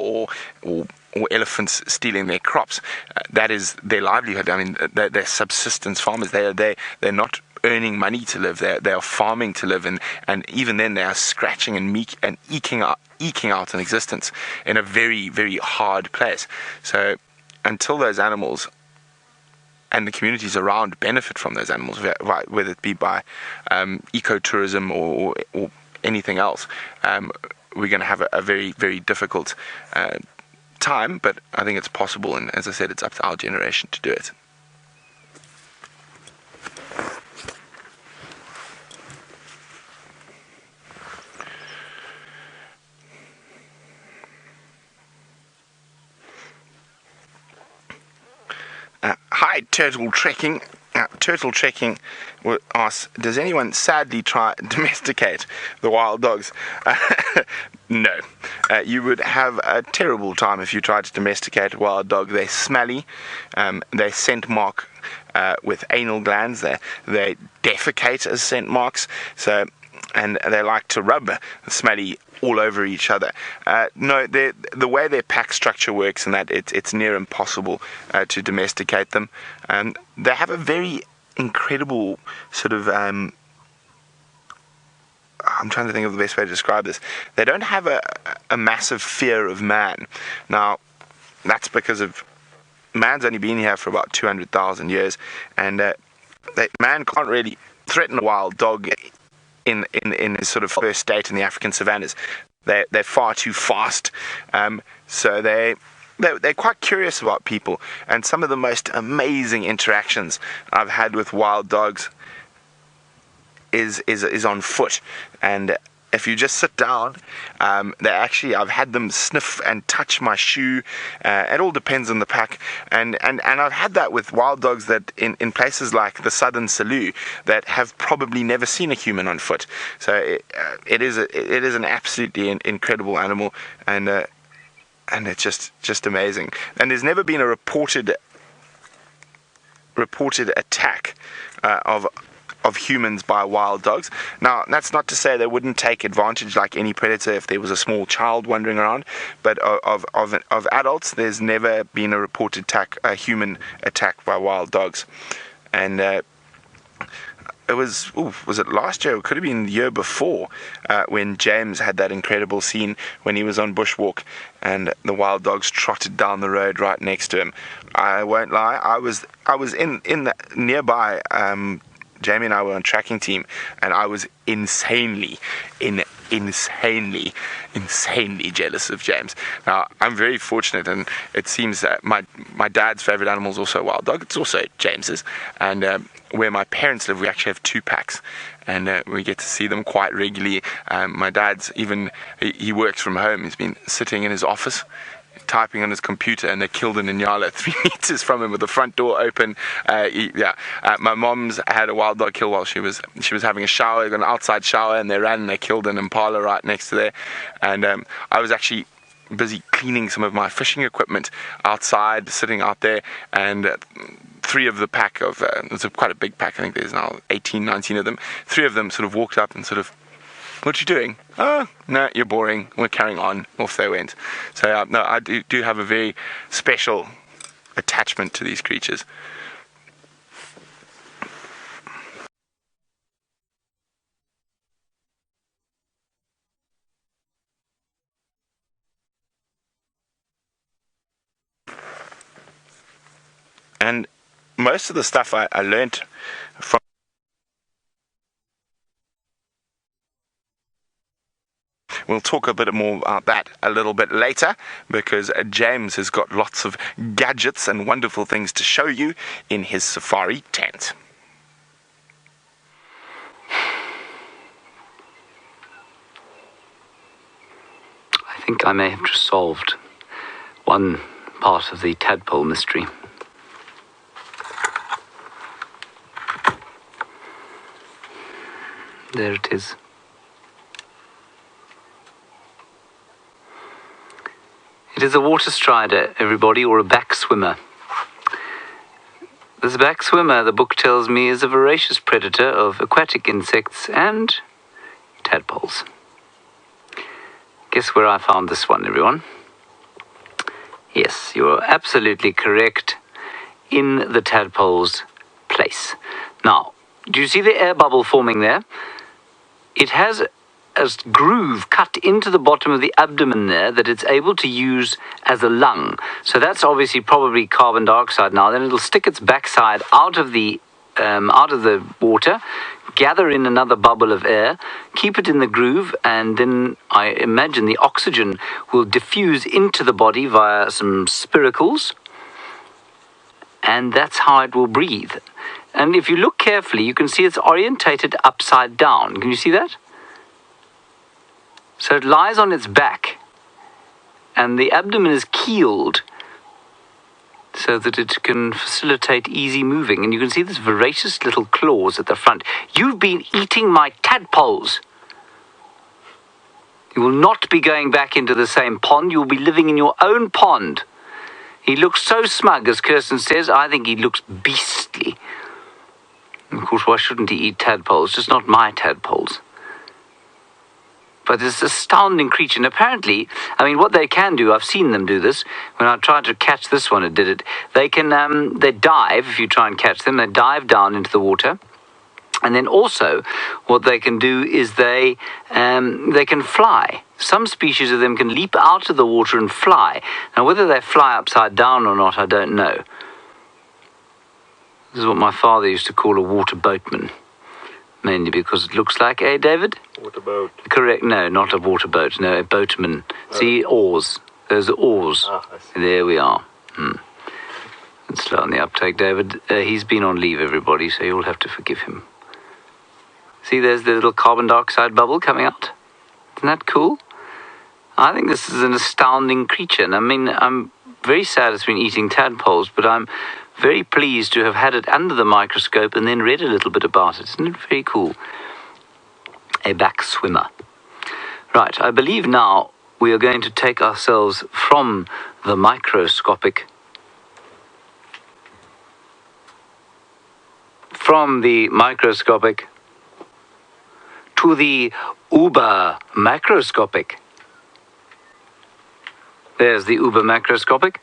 or elephants stealing their crops, that is their livelihood. I mean, they're subsistence farmers. They're not earning money to live. They are farming to live, and even then they are scratching and eking out an existence in a very, very hard place. So until those animals and the communities around benefit from those animals, whether it be by ecotourism or anything else, we're going to have a very, very difficult time, but I think it's possible, and as I said, it's up to our generation to do it. Hi, Turtle Trekking. Turtle Trekking asks, does anyone sadly try domesticate the wild dogs? No. You would have a terrible time if you tried to domesticate a wild dog. They're smelly. They scent mark with anal glands. They defecate as scent marks. And they like to rub smelly all over each other. No, the way their pack structure works, and that it's near impossible to domesticate them. They have a very incredible sort of I'm trying to think of the best way to describe this. They don't have a massive fear of man. Now, that's because of man's only been here for about 200,000 years, and man can't really threaten a wild dog in his sort of first state in the African savannas. They're far too fast, so they're quite curious about people. And some of the most amazing interactions I've had with wild dogs is on foot. And if you just sit down, I've had them sniff and touch my shoe. It all depends on the pack, and I've had that with wild dogs that in places like the Southern Selous that have probably never seen a human on foot. So it is an absolutely incredible animal, and it's just amazing. And there's never been a reported attack of humans by wild dogs. Now, that's not to say they wouldn't take advantage like any predator if there was a small child wandering around, but of adults, there's never been a reported human attack by wild dogs. And it was it last year? It could have been the year before, when James had that incredible scene when he was on bushwalk and the wild dogs trotted down the road right next to him. I won't lie, I was in the nearby. Jamie and I were on tracking team, and I was insanely jealous of James. Now, I'm very fortunate, and it seems that my dad's favorite animal is also a wild dog. It's also James's, and where my parents live, we actually have 2 packs, and we get to see them quite regularly. My dad's he works from home. He's been sitting in his office typing on his computer, and they killed an Inyala 3 meters from him with the front door open. My mom's had a wild dog kill while she was having a shower, an outside shower, and they ran and they killed an Impala right next to there. And I was actually busy cleaning some of my fishing equipment outside, sitting out there, and 3 of the pack of it's quite a big pack, I think there's now 18, 19 of them. 3 of them sort of walked up and sort of, "What you doing?" "Oh, no, you're boring. We're carrying on." Off they went. So no, I do have a very special attachment to these creatures. most of the stuff I learned from we'll talk a bit more about that a little bit later, because James has got lots of gadgets and wonderful things to show you in his safari tent. I think I may have just solved one part of the tadpole mystery. There it is. It is a water strider, everybody, or a back swimmer. This back swimmer, the book tells me, is a voracious predator of aquatic insects and tadpoles. Guess where I found this one, everyone? Yes, you're absolutely correct. In the tadpole's place. Now, do you see the air bubble forming there? It has a groove cut into the bottom of the abdomen there that it's able to use as a lung. So that's obviously probably carbon dioxide now. Then it'll stick its backside out of the water, gather in another bubble of air, keep it in the groove, and then I imagine the oxygen will diffuse into the body via some spiracles, and that's how it will breathe. And if you look carefully, you can see it's orientated upside down. Can you see that? So it lies on its back, and the abdomen is keeled so that it can facilitate easy moving. And you can see this voracious little claws at the front. You've been eating my tadpoles. You will not be going back into the same pond. You will be living in your own pond. He looks so smug, as Kirsten says. I think he looks beastly. Of course, why shouldn't he eat tadpoles? Just not my tadpoles. But this astounding creature, and apparently, I mean, what they can do, I've seen them do this. When I tried to catch this one, it did it. They can, they dive, if you try and catch them, they dive down into the water. And then also, what they can do is they can fly. Some species of them can leap out of the water and fly. Now, whether they fly upside down or not, I don't know. This is what my father used to call a water boatman. Mainly because it looks like, David? Water boat. Correct, no, not a water boat, no, a boatman. See, oars. Those are oars. I see. There we are. Let's slow on the uptake, David. He's been on leave, everybody, so you'll have to forgive him. See, there's the little carbon dioxide bubble coming out. Isn't that cool? I think this is an astounding creature. And I mean, I'm very sad it's been eating tadpoles, but I'm very pleased to have had it under the microscope and then read a little bit about it. Isn't it very cool? A back swimmer. Right, I believe now we are going to take ourselves from the microscopic to the uber macroscopic. There's the uber macroscopic.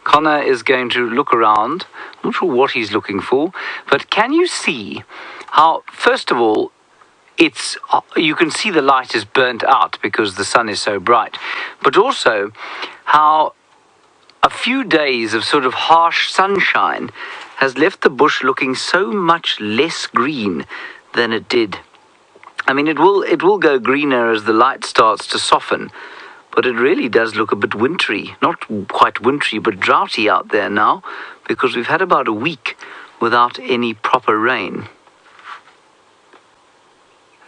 Connor is going to look around. I'm not sure what he's looking for, but can you see how, first of all, you can see the light is burnt out because the sun is so bright, but also how a few days of sort of harsh sunshine has left the bush looking so much less green than it did. I mean, it will go greener as the light starts to soften, but it really does look a bit wintry. Not quite wintry, but droughty out there now, because we've had about a week without any proper rain.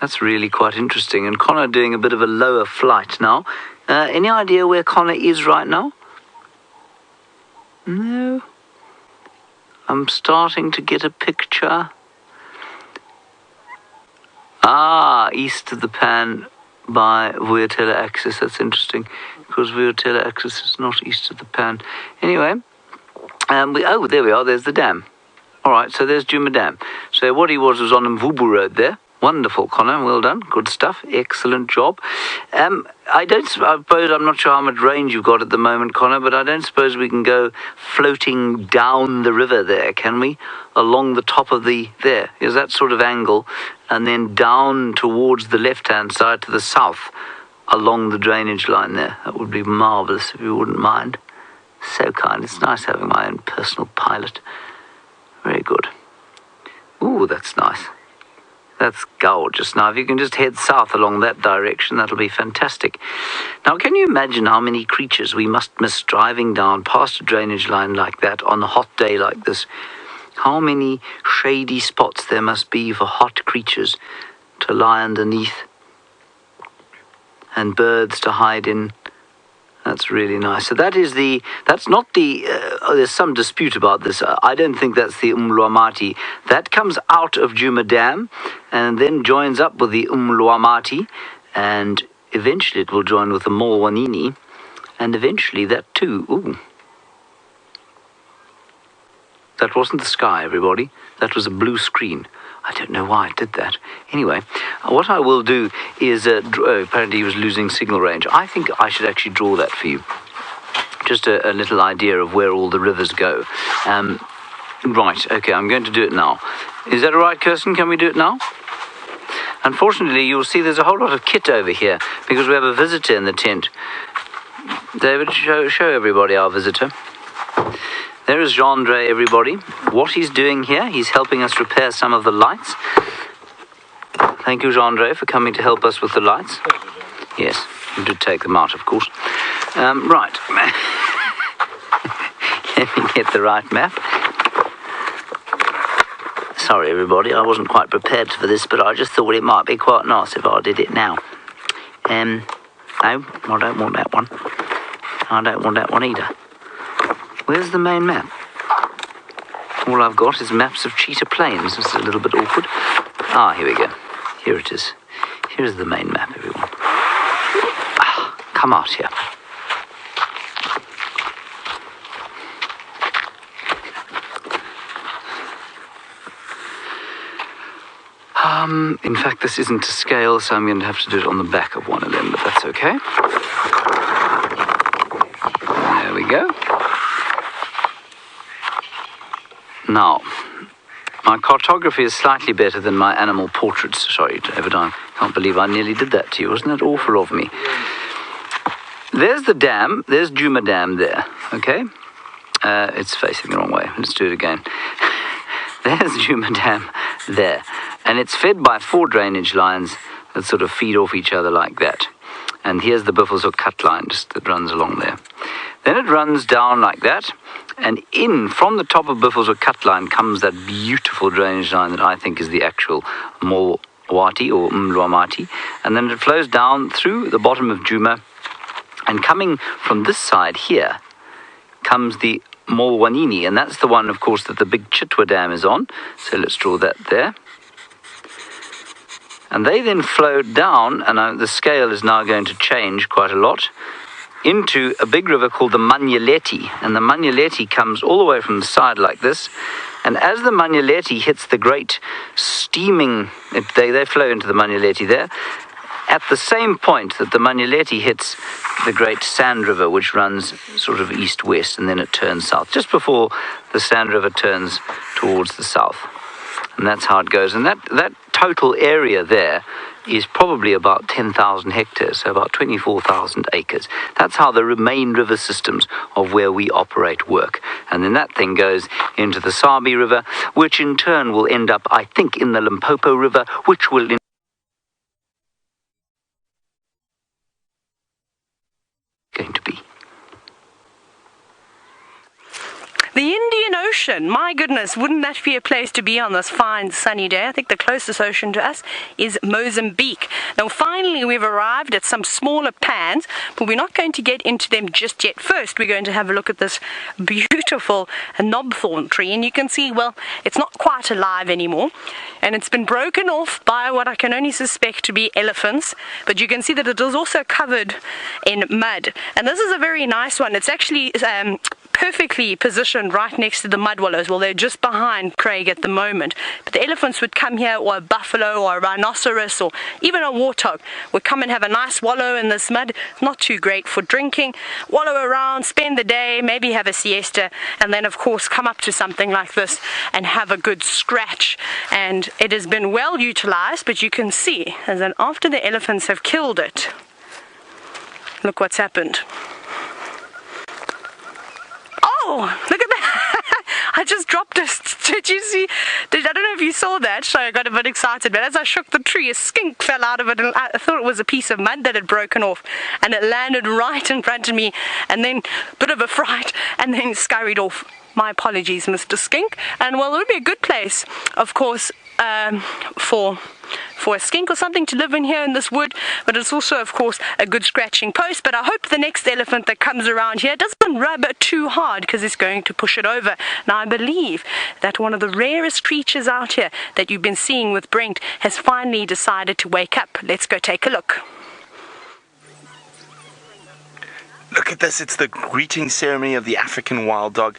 That's really quite interesting. And Connor doing a bit of a lower flight now. Any idea where Connor is right now? No. I'm starting to get a picture. East of the Pan by Voyatella axis. That's interesting, because Voyatella axis is not east of the Pan. Anyway, there we are. There's the dam. All right, so there's Djuma Dam. So what he was on Mvubu Road there. Wonderful, Connor. Well done. Good stuff. Excellent job. I suppose, I'm not sure how much range you've got at the moment, Connor, but I don't suppose we can go floating down the river there, can we? Along the top of there. Is that sort of angle, and then down towards the left-hand side to the south, along the drainage line there. That would be marvellous if you wouldn't mind. So kind. It's nice having my own personal pilot. Very good. Ooh, that's nice. That's gorgeous. Now, if you can just head south along that direction, that'll be fantastic. Now, can you imagine how many creatures we must miss driving down past a drainage line like that on a hot day like this? How many shady spots there must be for hot creatures to lie underneath and birds to hide in. That's really nice. So that's not the, there's some dispute about this. I don't think that's the Umluamati. That comes out of Djuma Dam and then joins up with the Umluamati, and eventually it will join with the Molwanini, and eventually that too. Ooh. That wasn't the sky, everybody. That was a blue screen. I don't know why it did that. Anyway, what I will do is, apparently he was losing signal range. I think I should actually draw that for you. Just a little idea of where all the rivers go. Right, okay, I'm going to do it now. Is that all right, Kirsten? Can we do it now? Unfortunately, you'll see there's a whole lot of kit over here because we have a visitor in the tent. David, show everybody our visitor. There is Gendre, everybody. What he's doing here, he's helping us repair some of the lights. Thank you, Gendre, for coming to help us with the lights. Yes, you did take them out, of course. Right. Let me get the right map. Sorry, everybody, I wasn't quite prepared for this, but I just thought it might be quite nice if I did it now. No, I don't want that one. I don't want that one either. Where's the main map? All I've got is maps of Cheetah Plains. This is a little bit awkward. Ah, here we go. Here it is. Here's the main map, everyone. Ah, come out here. In fact, this isn't to scale, so I'm going to have to do it on the back of one of them, but that's okay. There we go. Now, my cartography is slightly better than my animal portraits. Sorry, David, I can't believe I nearly did that to you. Wasn't that awful of me? There's the dam. There's Djuma Dam there, okay? It's facing the wrong way. Let's do it again. There's Djuma Dam there. And it's fed by 4 drainage lines that sort of feed off each other like that. And here's the Buffelshoek cut line just that runs along there. Then it runs down like that, and in from the top of Buffelshoek cut line comes that beautiful drainage line that I think is the actual Molwati or Umluamati, and then it flows down through the bottom of Djuma, and coming from this side here comes the Molwanini, and that's the one, of course, that the big Chitwa Dam is on. So let's draw that there. And they then flow down, and the scale is now going to change quite a lot, into a big river called the Manyeleti. And the Manyeleti comes all the way from the side like this. And as the Manyeleti hits the great steaming, they flow into the Manyeleti there, at the same point that the Manyeleti hits the great Sand River, which runs sort of east-west, and then it turns south, just before the Sand River turns towards the south. And that's how it goes. And that total area there is probably about 10,000 hectares, so about 24,000 acres. That's how the main river systems of where we operate work. And then that thing goes into the Sabi River, which in turn will end up, I think, in the Limpopo River, which will going to be. The Indian Ocean, my goodness, wouldn't that be a place to be on this fine sunny day? I think the closest ocean to us is Mozambique. Now finally we've arrived at some smaller pans, but we're not going to get into them just yet. First we're going to have a look at this beautiful knobthorn tree, and you can see, well, it's not quite alive anymore, and it's been broken off by what I can only suspect to be elephants, but you can see that it is also covered in mud. And this is a very nice one. It's actually perfectly positioned right next to the mud wallows. Well, they're just behind Craig at the moment, but the elephants would come here, or a buffalo or a rhinoceros or even a warthog would come and have a nice wallow in this mud. Not too great for drinking. Wallow around, spend the day, maybe have a siesta, and then of course come up to something like this and have a good scratch. And it has been well utilized, but you can see as that after the elephants have killed it, look what's happened. Oh, look at that. I just dropped stopped us. Did you see? I don't know if you saw that. So I got a bit excited. But as I shook the tree, a skink fell out of it. And I thought it was a piece of mud that had broken off. And it landed right in front of me. And then a bit of a fright. And then scurried off. My apologies, Mr. Skink. And well, it would be a good place, of course, for a skink or something to live in here in this wood, but it's also, of course, a good scratching post. But I hope the next elephant that comes around here doesn't rub it too hard, because it's going to push it over. Now, I believe that one of the rarest creatures out here that you've been seeing with Brent has finally decided to wake up. Let's go take a look. Look at this, it's the greeting ceremony of the African wild dog.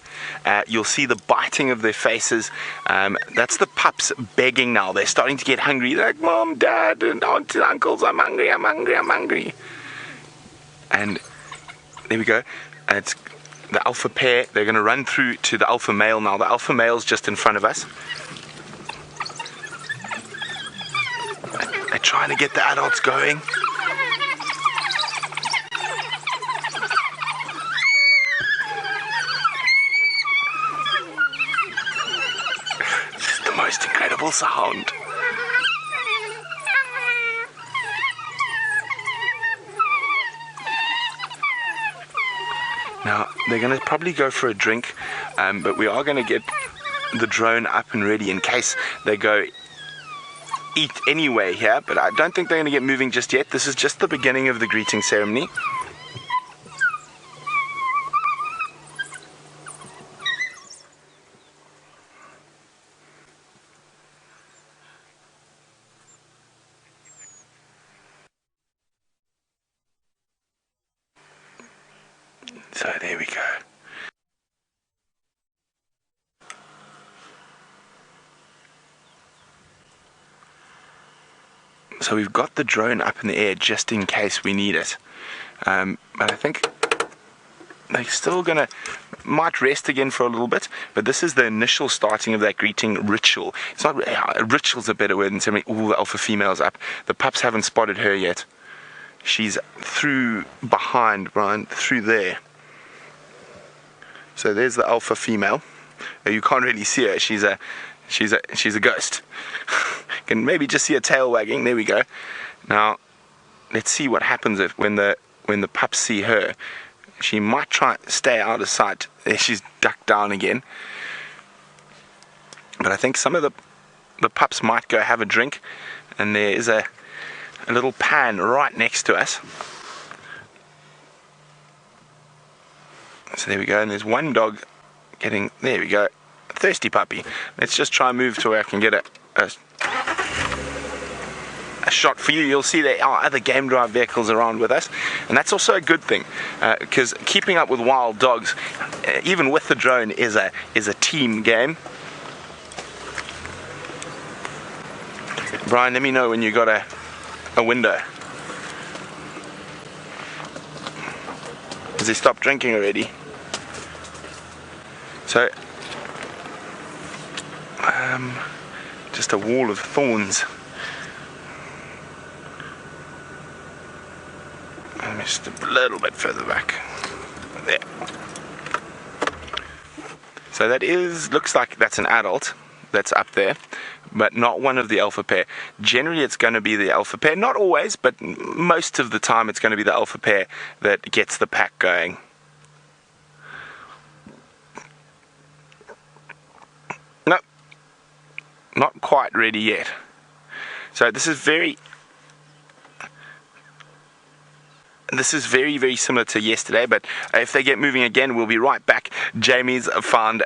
You'll see the biting of their faces. That's the pups begging now. They're starting to get hungry. They're like, Mom, Dad, and aunts and uncles, I'm hungry, I'm hungry, I'm hungry. And there we go. It's the alpha pair. They're going to run through to the alpha male now. The alpha male's just in front of us. They're trying to get the adults going. Most incredible sound. Now they're going to probably go for a drink, but we are going to get the drone up and ready in case they go eat anyway here, but I don't think they're going to get moving just yet. This is just the beginning of the greeting ceremony. So there we go. So we've got the drone up in the air just in case we need it. But I think they're still might rest again for a little bit, but this is the initial starting of that greeting ritual. It's not ritual's a better word than saying all the alpha females up. The pups haven't spotted her yet. She's through behind, Brian, through there. So there's the alpha female. You can't really see her. She's a ghost. Can maybe just see a tail wagging. There we go. Now let's see what happens when the pups see her. She might try to stay out of sight. There, she's ducked down again. But I think some of the pups might go have a drink, and there is a little pan right next to us. So there we go, and there's one dog getting, there we go, a thirsty puppy. Let's just try and move to where I can get a shot for you. You'll see there are other game drive vehicles around with us, and that's also a good thing, because keeping up with wild dogs, even with the drone, is a team game. Brian, let me know when you got a window. Has he stopped drinking already? So, just a wall of thorns. And just a little bit further back. There. So that looks like that's an adult that's up there, but not one of the alpha pair. Generally it's going to be the alpha pair, not always, but most of the time it's going to be the alpha pair that gets the pack going. No, not quite ready yet. So this is very very similar to yesterday, but if they get moving again, we'll be right back. Jamie's found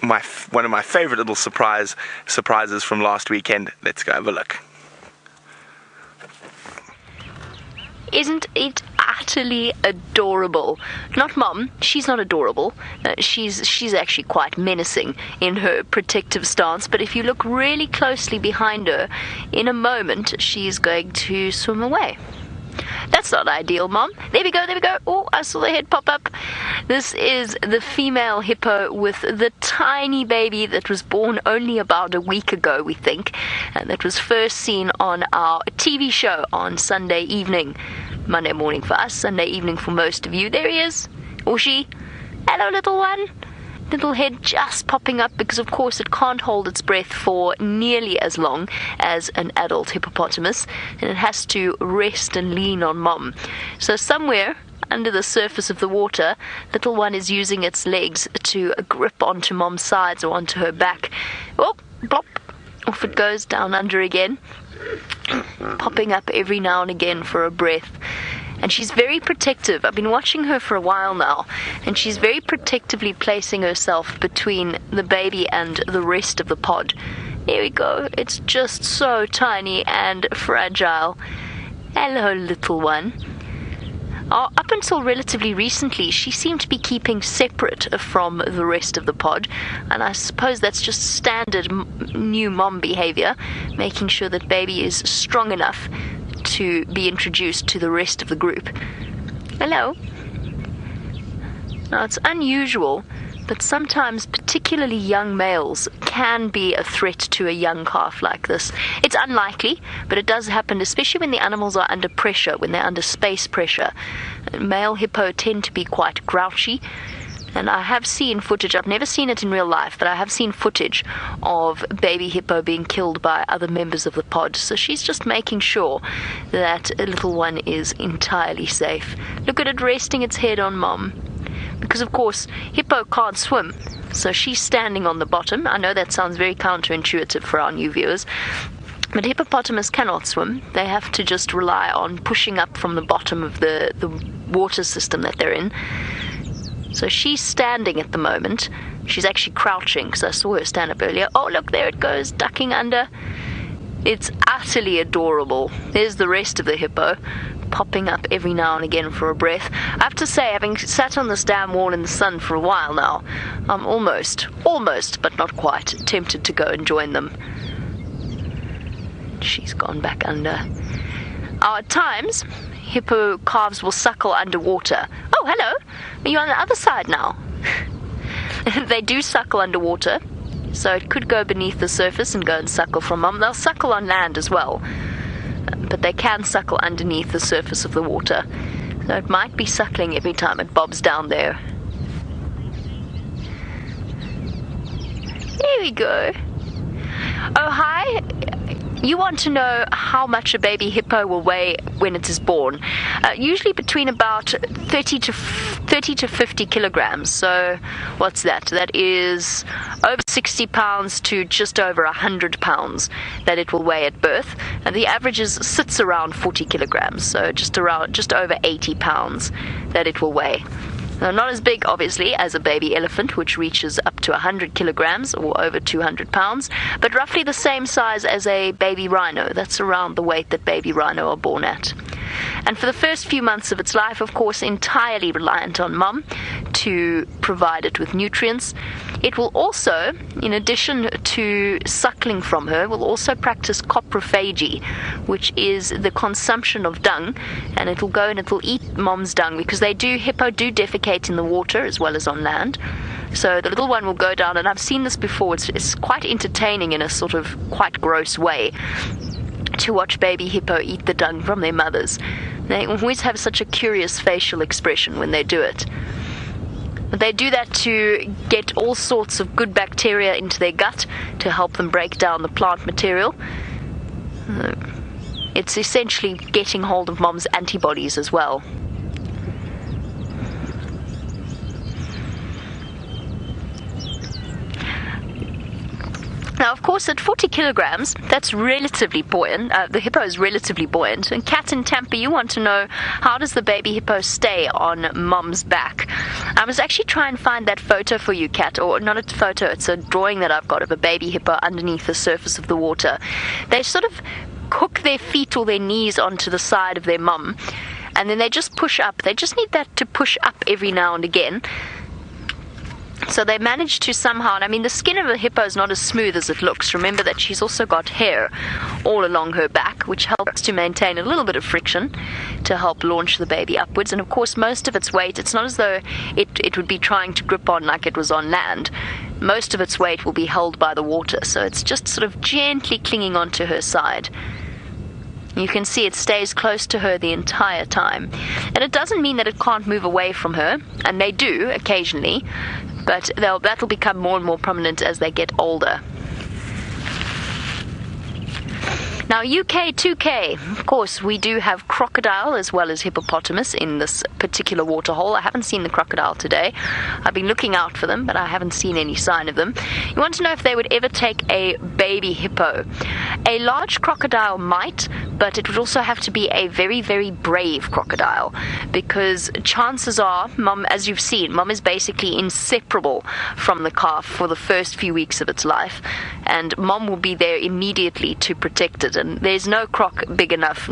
one of my favorite little surprises from last weekend. Let's go have a look. Isn't it utterly adorable? Not Mom, she's not adorable. She's actually quite menacing in her protective stance, but if you look really closely behind her, in a moment she's going to swim away. That's not ideal, Mom. There we go, there we go. Oh, I saw the head pop up. This is the female hippo with the tiny baby that was born only about a week ago, we think, and that was first seen on our TV show on Sunday evening. Monday morning for us, Sunday evening for most of you. There he is. Or she. Hello, little one. Little head just popping up because, of course, it can't hold its breath for nearly as long as an adult hippopotamus, and it has to rest and lean on mom. So somewhere under the surface of the water, little one is using its legs to grip onto mom's sides or onto her back. Oh, plop, off it goes down under again, popping up every now and again for a breath. And she's very protective. I've been watching her for a while now, and she's very protectively placing herself between the baby and the rest of the pod. There we go. It's just so tiny and fragile. Hello, little one. Up until relatively recently, she seemed to be keeping separate from the rest of the pod, and I suppose that's just standard new mom behavior, making sure that baby is strong enough to be introduced to the rest of the group. Hello. Now, it's unusual, but sometimes particularly young males can be a threat to a young calf like this. It's unlikely, but it does happen, especially when the animals are under pressure, when they're under space pressure. Male hippo tend to be quite grouchy, and I have seen footage, I've never seen it in real life, but I have seen footage of baby hippo being killed by other members of the pod. So she's just making sure that a little one is entirely safe. Look at it resting its head on mom. Because, of course, hippo can't swim, so she's standing on the bottom. I know that sounds very counterintuitive for our new viewers, but hippopotamus cannot swim. They have to just rely on pushing up from the bottom of the water system that they're in. So she's standing at the moment. She's actually crouching, because I saw her stand up earlier. Oh, look, there it goes, ducking under. It's utterly adorable. There's the rest of the hippo, popping up every now and again for a breath. I have to say, having sat on this damn wall in the sun for a while now, I'm almost, but not quite, tempted to go and join them. She's gone back under. At times, hippo calves will suckle underwater. Oh, hello. Are you on the other side now? They do suckle underwater, so it could go beneath the surface and go and suckle from mum. They'll suckle on land as well, but they can suckle underneath the surface of the water. So it might be suckling every time it bobs down there. There we go. Oh, hi. You want to know how much a baby hippo will weigh when it is born. Usually between about 30 to 50 kilograms. So what's that? That is over 60 pounds to just over 100 pounds that it will weigh at birth. And the average sits around 40 kilograms. So just over 80 pounds that it will weigh. Now, not as big, obviously, as a baby elephant, which reaches up to 100 kilograms or over 200 pounds, but roughly the same size as a baby rhino. That's around the weight that baby rhino are born at. And for the first few months of its life, of course, entirely reliant on mum to provide it with nutrients. It will also, in addition to suckling from her, will also practice coprophagy, which is the consumption of dung, and it will go and it will eat mom's dung, because hippo do defecate in the water as well as on land. So the little one will go down, and I've seen this before, it's quite entertaining in a sort of quite gross way to watch baby hippo eat the dung from their mothers. They always have such a curious facial expression when they do it. But they do that to get all sorts of good bacteria into their gut to help them break down the plant material. It's essentially getting hold of mom's antibodies as well. Now, of course, at 40 kilograms, that's relatively buoyant. The hippo is relatively buoyant. And Kat in Tampa, you want to know, how does the baby hippo stay on mom's back? I was actually trying to find that photo for you, Kat, or not a photo, it's a drawing that I've got of a baby hippo underneath the surface of the water. They sort of hook their feet or their knees onto the side of their mum, and then they just push up. They just need that to push up every now and again. So they manage to somehow, and I mean, the skin of a hippo is not as smooth as it looks. Remember that she's also got hair all along her back, which helps to maintain a little bit of friction to help launch the baby upwards. And of course, most of its weight, it's not as though it would be trying to grip on like it was on land. Most of its weight will be held by the water, so it's just sort of gently clinging onto her side. You can see it stays close to her the entire time. And it doesn't mean that it can't move away from her, and they do occasionally, but that'll become more and more prominent as they get older. Now, UK 2K, of course, we do have crocodile as well as hippopotamus in this particular waterhole. I haven't seen the crocodile today. I've been looking out for them, but I haven't seen any sign of them. You want to know if they would ever take a baby hippo. A large crocodile might, but it would also have to be a very, very brave crocodile, because chances are, Mum, as you've seen, Mum is basically inseparable from the calf for the first few weeks of its life, and Mum will be there immediately to protect it. And there's no croc big enough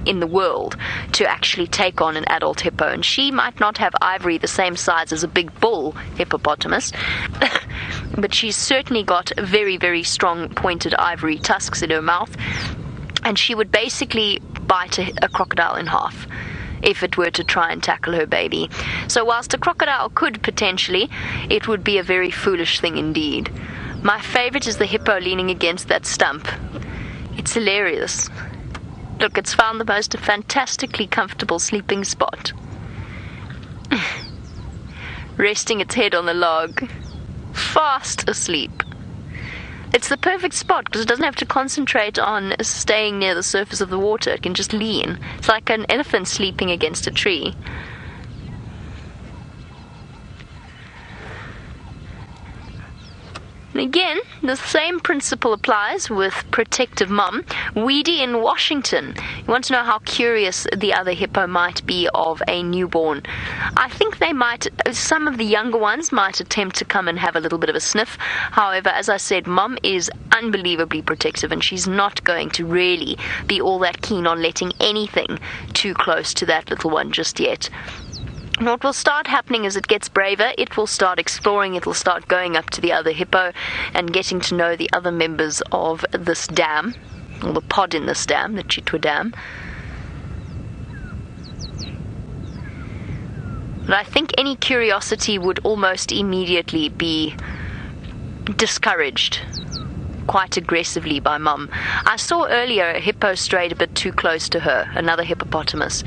in the world to actually take on an adult hippo, and she might not have ivory the same size as a big bull hippopotamus, but she's certainly got very, very strong pointed ivory tusks in her mouth, and she would basically bite a crocodile in half if it were to try and tackle her baby. So whilst a crocodile could potentially, it would be a very foolish thing indeed. My favorite is the hippo leaning against that stump. It's hilarious. Look, it's found the most fantastically comfortable sleeping spot. Resting its head on the log. Fast asleep. It's the perfect spot because it doesn't have to concentrate on staying near the surface of the water. It can just lean. It's like an elephant sleeping against a tree. Again, the same principle applies with protective mum. Weedy in Washington. You want to know how curious the other hippo might be of a newborn. I think they might, some of the younger ones might attempt to come and have a little bit of a sniff. However, as I said, mum is unbelievably protective, and she's not going to really be all that keen on letting anything too close to that little one just yet. What will start happening as it gets braver, it will start exploring, it will start going up to the other hippo and getting to know the other members of this dam, or the pod in this dam, the Chitwa dam. But I think any curiosity would almost immediately be discouraged quite aggressively by mum. I saw earlier a hippo strayed a bit too close to her, another hippopotamus,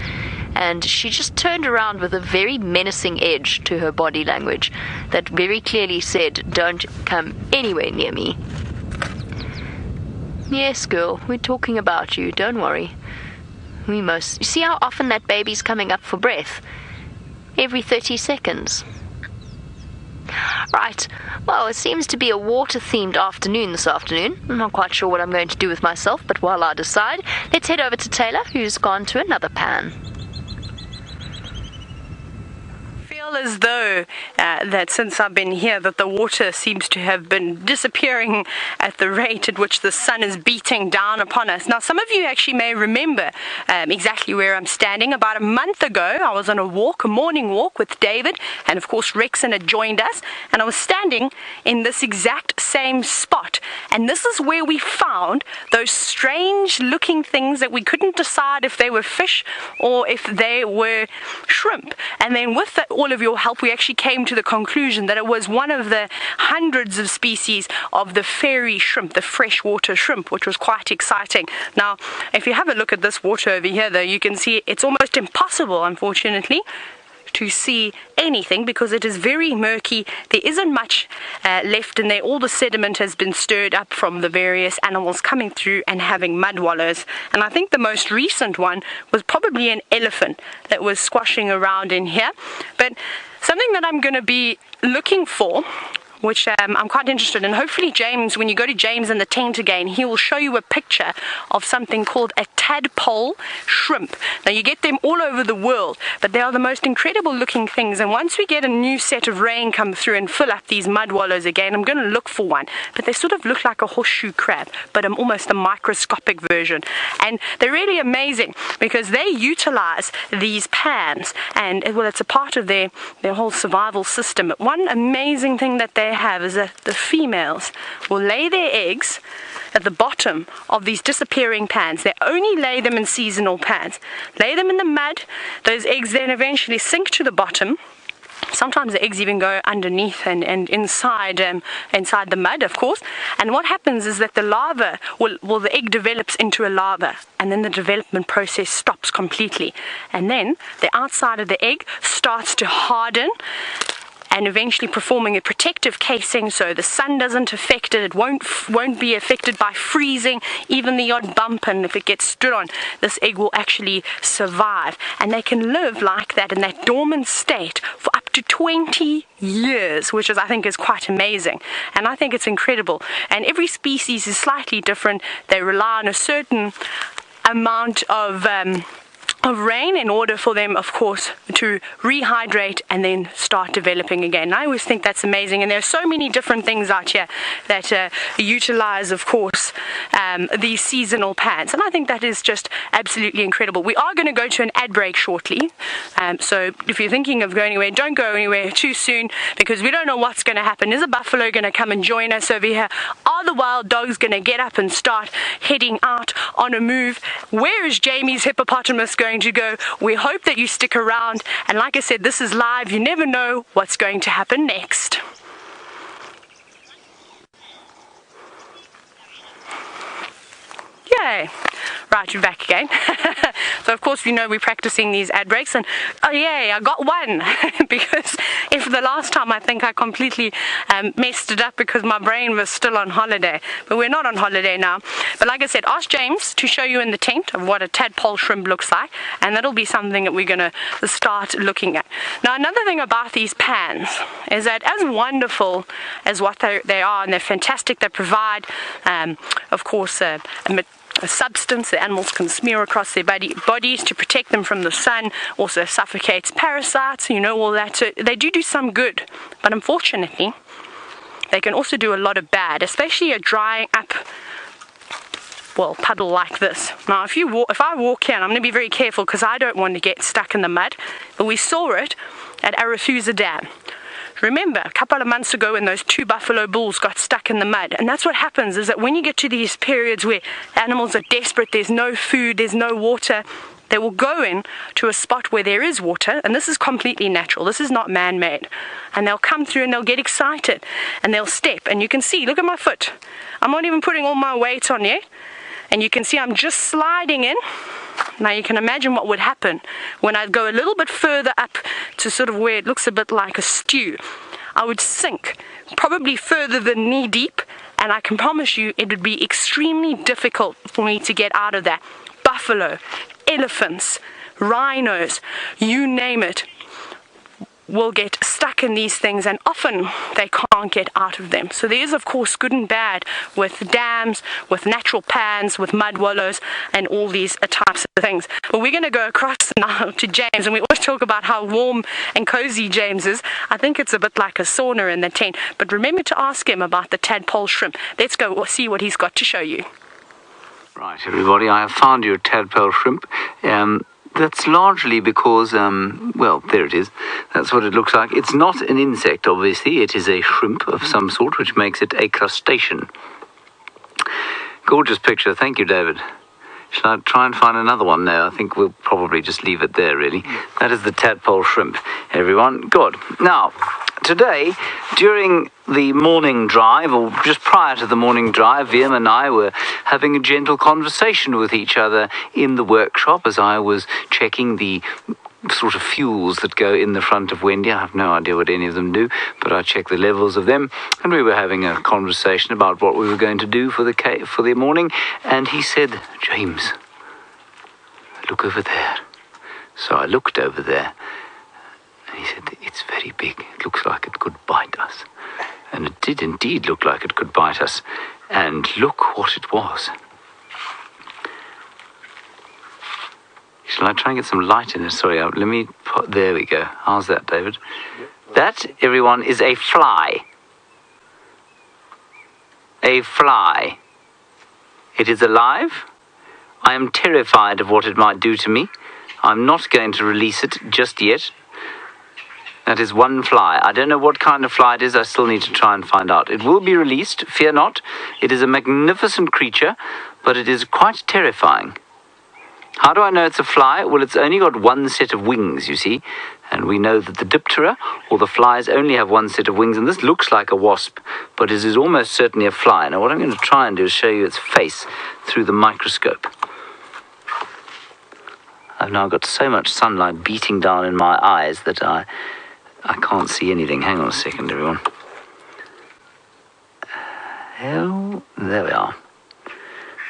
and she just turned around with a very menacing edge to her body language that very clearly said, "Don't come anywhere near me." Yes, girl, we're talking about you, don't worry. You see how often that baby's coming up for breath? Every 30 seconds. Right, well, it seems to be a water-themed afternoon this afternoon. I'm not quite sure what I'm going to do with myself, but while I decide, let's head over to Taylor, who's gone to another pan. As though that since I've been here that the water seems to have been disappearing at the rate at which the sun is beating down upon us. Now, some of you actually may remember exactly where I'm standing. About a month ago, I was on a morning walk with David, and of course Rexon had joined us, and I was standing in this exact same spot, and this is where we found those strange looking things that we couldn't decide if they were fish or if they were shrimp. And then with all of your help, we actually came to the conclusion that it was one of the hundreds of species of the fairy shrimp, the freshwater shrimp, which was quite exciting. Now, if you have a look at this water over here, though, you can see it's almost impossible, unfortunately, to see anything because it is very murky. There isn't much left in there. All the sediment has been stirred up from the various animals coming through and having mud wallows. And I think the most recent one was probably an elephant that was squashing around in here. But something that I'm going to be looking for, which I'm quite interested in. Hopefully James, when you go to James in the tent again, he will show you a picture of something called a tadpole shrimp. Now, you get them all over the world, but they are the most incredible looking things, and once we get a new set of rain come through and fill up these mud wallows again, I'm going to look for one. But they sort of look like a horseshoe crab, but I'm almost a microscopic version, and they're really amazing because they utilize these pans, and well, it's a part of their whole survival system. But one amazing thing that they have is that the females will lay their eggs at the bottom of these disappearing pans. They only lay them in seasonal pans. Lay them in the mud. Those eggs then eventually sink to the bottom. Sometimes the eggs even go underneath and inside the mud, of course. And what happens is that the larva the egg develops into a larva, and then the development process stops completely. And then the outside of the egg starts to harden. and eventually performing a protective casing so the sun doesn't affect it. It won't be affected by freezing, even the odd bump, and if it gets stood on, this egg will actually survive. And they can live like that in that dormant state for up to 20 years, which I think is quite amazing. And I think it's incredible. And every species is slightly different. They rely on a certain amount of rain in order for them, of course, to rehydrate and then start developing again. And I always think that's amazing, and there are so many different things out here that utilize, of course, these seasonal plants, and I think that is just absolutely incredible. We are going to go to an ad break shortly, so if you're thinking of going anywhere, don't go anywhere too soon, because we don't know what's going to happen. Is a buffalo going to come and join us over here? Are the wild dogs going to get up and start heading out on a move? Where is Jamie's hippopotamus going to go? We hope that you stick around, and like I said, this is live. You never know what's going to happen next. Yay! Right, we're back again. So of course, you know, we're practicing these ad breaks, and oh yay, I got one. Because if the last time I think I completely messed it up because my brain was still on holiday, but we're not on holiday now. But like I said, ask James to show you in the tent of what a tadpole shrimp looks like, and that'll be something that we're going to start looking at. Now, another thing about these pans is that as wonderful as what they are, and they're fantastic, they provide, of course, a substance that animals can smear across their bodies to protect them from the sun, also suffocates parasites, you know, all that. So they do some good, but unfortunately they can also do a lot of bad, especially a drying up, well, puddle like this. Now if I walk here, and I'm going to be very careful because I don't want to get stuck in the mud, but we saw it at Arathusa Dam. Remember, a couple of months ago when those 2 buffalo bulls got stuck in the mud. And that's what happens, is that when you get to these periods where animals are desperate, there's no food, there's no water, they will go in to a spot where there is water, and this is completely natural, this is not man-made. And they'll come through and they'll get excited, and they'll step, and you can see, look at my foot. I'm not even putting all my weight on yet, and you can see I'm just sliding in. Now you can imagine what would happen when I go a little bit further up to sort of where it looks a bit like a stew. I would sink, probably further than knee deep, and I can promise you it would be extremely difficult for me to get out of that. Buffalo, elephants, rhinos, you name it, will get stuck in these things, and often they can't get out of them. So there is, of course, good and bad with dams, with natural pans, with mud wallows, and all these types of things. But we're going to go across now to James, and we always talk about how warm and cozy James is. I think it's a bit like a sauna in the tent. But remember to ask him about the tadpole shrimp. Let's go see what he's got to show you. Right, everybody, I have found you a tadpole shrimp. That's largely because, well, there it is. That's what it looks like. It's not an insect, obviously. It is a shrimp of some sort, which makes it a crustacean. Gorgeous picture. Thank you, David. Shall I try and find another one now? I think we'll probably just leave it there, really. That is the tadpole shrimp, everyone. Good. Now, today, during the morning drive, or just prior to the morning drive, Viam and I were having a gentle conversation with each other in the workshop as I was checking the sort of fuels that go in the front of Wendy. I have no idea what any of them do, but I check the levels of them, and we were having a conversation about what we were going to do for the morning, and he said, "James, look over there." So I looked over there, and he said, "It's very big. It looks like it could bite us." And it did indeed look like it could bite us, and look what it was. Shall I try and get some light in it? Sorry, let me put, there we go. How's that, David? That, everyone, is a fly. A fly. It is alive. I am terrified of what it might do to me. I'm not going to release it just yet. That is one fly. I don't know what kind of fly it is. I still need to try and find out. It will be released, fear not. It is a magnificent creature, but it is quite terrifying. How do I know it's a fly? Well, it's only got one set of wings, you see. And we know that the diptera, or the flies, only have one set of wings. And this looks like a wasp, but it is almost certainly a fly. Now, what I'm going to try and do is show you its face through the microscope. I've now got so much sunlight beating down in my eyes that I can't see anything. Hang on a second, everyone. Oh, there we are.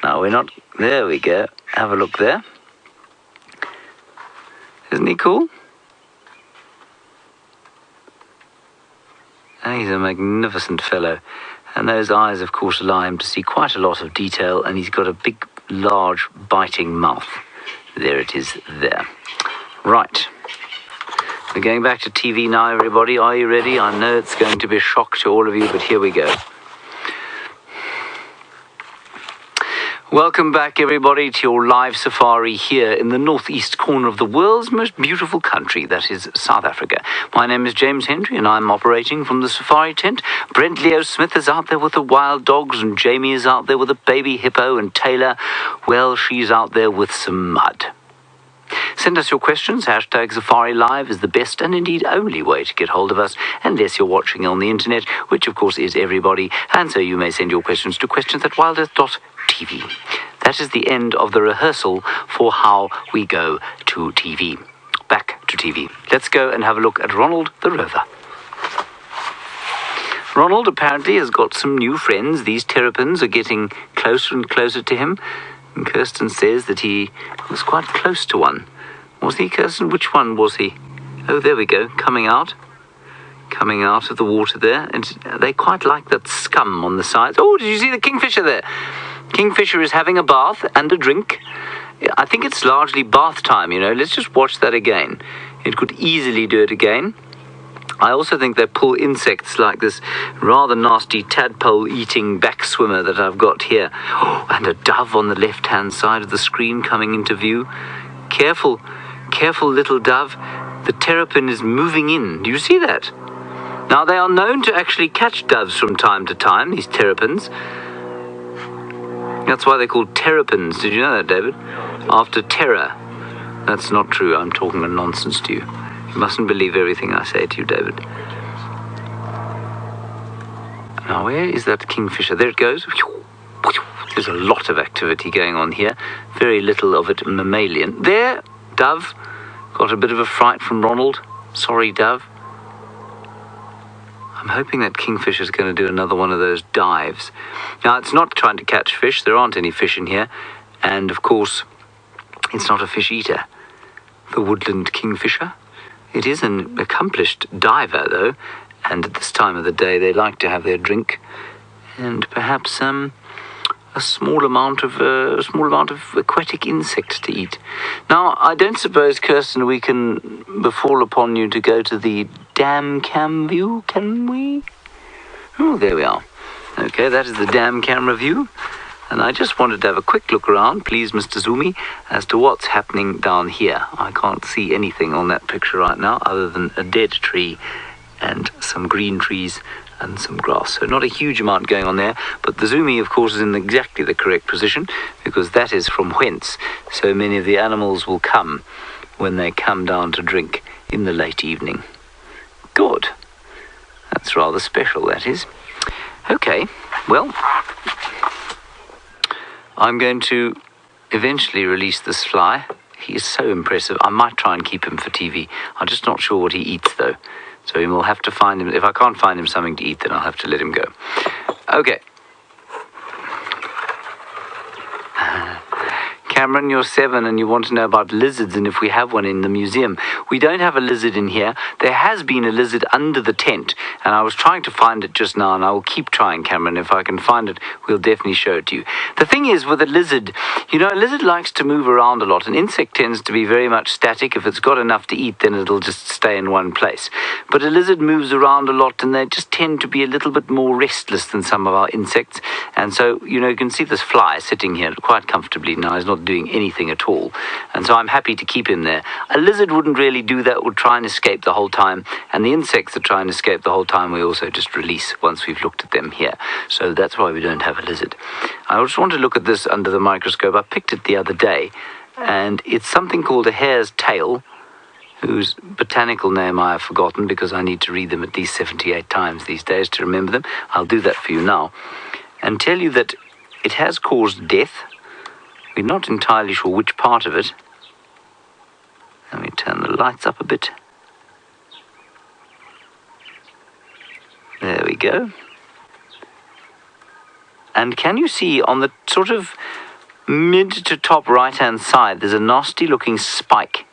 No, we're not. There we go. Have a look there. Isn't he cool? He's a magnificent fellow. And those eyes, of course, allow him to see quite a lot of detail, and he's got a big, large, biting mouth. There it is there. Right. We're going back to TV now, everybody. Are you ready? I know it's going to be a shock to all of you, but here we go. Welcome back, everybody, to your live safari here in the northeast corner of the world's most beautiful country, that is South Africa. My name is James Hendry, and I'm operating from the safari tent. Brent Leo Smith is out there with the wild dogs, and Jamie is out there with a baby hippo, and Taylor, well, she's out there with some mud. Send us your questions. Hashtag Safari Live is the best and indeed only way to get hold of us, unless you're watching on the internet, which of course is everybody, and so you may send your questions to questions@wildearth.tv. That is the end of the rehearsal for how we go to TV. Back to TV. Let's go and have a look at Ronald the Rover. Ronald apparently has got some new friends. These terrapins are getting closer and closer to him. And Kirsten says that he was quite close to one. Was he, Kirsten? Which one was he? Oh, there we go, coming out of the water there. And they quite like that scum on the sides. Oh, did you see the kingfisher there? Kingfisher is having a bath and a drink. I think it's largely bath time, you know. Let's just watch that again. It could easily do it again. I also think they pull insects like this rather nasty tadpole-eating back swimmer that I've got here. Oh, and a dove on the left-hand side of the screen coming into view. Careful, careful little dove. The terrapin is moving in. Do you see that? Now, they are known to actually catch doves from time to time, these terrapins. That's why they're called terrapins. Did you know that, David? After terror. That's not true. I'm talking nonsense to you. You mustn't believe everything I say to you, David. Now, where is that kingfisher? There it goes. There's a lot of activity going on here. Very little of it mammalian. There, dove. Got a bit of a fright from Ronald. Sorry, dove. I'm hoping that kingfisher's going to do another one of those dives. Now, it's not trying to catch fish. There aren't any fish in here. And, of course, it's not a fish eater. The woodland kingfisher. It is an accomplished diver, though, and at this time of the day they like to have their drink and perhaps a small amount of aquatic insect to eat. Now, I don't suppose, Kirsten, we can befall upon you to go to the dam cam view, can we? Oh, there we are. Okay, that is the dam camera view. And I just wanted to have a quick look around, please, Mr. Zoomy, as to what's happening down here. I can't see anything on that picture right now other than a dead tree and some green trees and some grass. So not a huge amount going on there, but the Zoomy, of course, is in exactly the correct position because that is from whence so many of the animals will come when they come down to drink in the late evening. Good. That's rather special, that is. Okay, well, I'm going to eventually release this fly. He is so impressive. I might try and keep him for TV. I'm just not sure what he eats, though. So we'll have to find him. If I can't find him something to eat, then I'll have to let him go. Okay. Cameron, you're 7 and you want to know about lizards and if we have one in the museum. We don't have a lizard in here. There has been a lizard under the tent, and I was trying to find it just now, and I will keep trying, Cameron. If I can find it, we'll definitely show it to you. The thing is, with a lizard, you know, a lizard likes to move around a lot. An insect tends to be very much static. If it's got enough to eat, then it'll just stay in one place. But a lizard moves around a lot, and they just tend to be a little bit more restless than some of our insects. And so, you know, you can see this fly sitting here quite comfortably now. He's not doing anything at all, and so I'm happy to keep him there. A lizard wouldn't really do that, would try and escape the whole time, and the insects that try and escape the whole time we also just release once we've looked at them here. So that's why we don't have a lizard. I just want to look at this under the microscope. I picked it the other day, and it's something called a hare's tail, whose botanical name I have forgotten because I need to read them at least 78 times these days to remember them. I'll do that for you now and tell you that it has caused death. We're not entirely sure which part of it. Let me turn the lights up a bit. go. And can you see on the sort of mid to top right-hand side, there's a nasty-looking spike.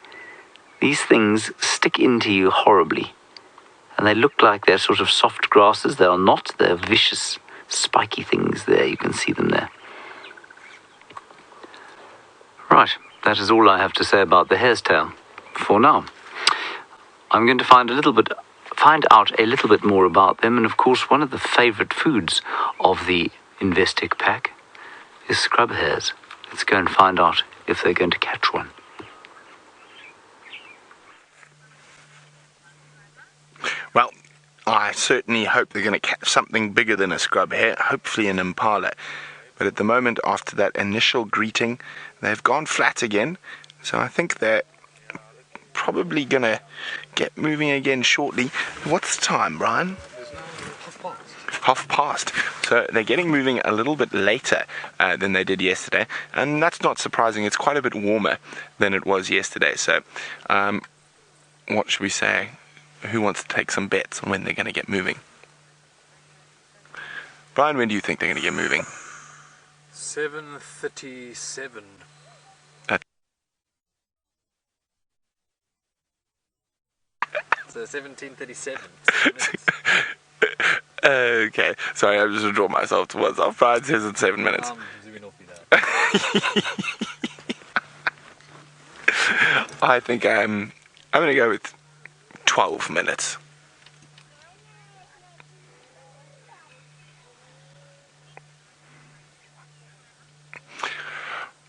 These things stick into you horribly. And they look like they're sort of soft grasses. They are not. They're vicious, spiky things there. You can see them there. Right, that is all I have to say about the hare's tail for now. I'm going to find out a little bit more about them. And of course, one of the favorite foods of the Investec pack is scrub hares. Let's go and find out if they're going to catch one. Well, I certainly hope they're going to catch something bigger than a scrub hare, hopefully an impala. But at the moment, after that initial greeting, they've gone flat again. So I think they're probably going to get moving again shortly. What's the time, Brian? Half past. So they're getting moving a little bit later than they did yesterday. And that's not surprising. It's quite a bit warmer than it was yesterday. So what should we say? Who wants to take some bets on when they're going to get moving? Brian, when do you think they're going to get moving? 7:37. So 17:37. Okay, sorry, I'm just going to draw myself towards off. Brian says in 7 minutes. I think I'm going to go with 12 minutes.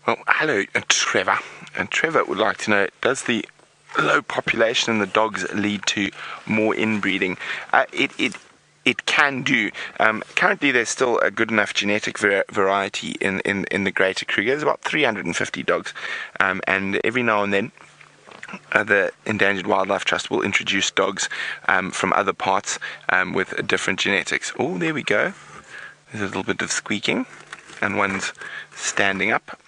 Well, hello, Trevor. And Trevor would like to know, does the low population in the dogs lead to more inbreeding? It can do. Currently, there's still a good enough genetic variety in the Greater Kruger. There's about 350 dogs, and every now and then, the Endangered Wildlife Trust will introduce dogs from other parts with different genetics. Oh, there we go. There's a little bit of squeaking, and one's standing up.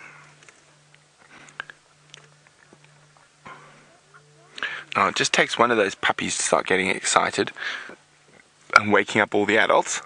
Now, it just takes one of those puppies to start getting excited and waking up all the adults.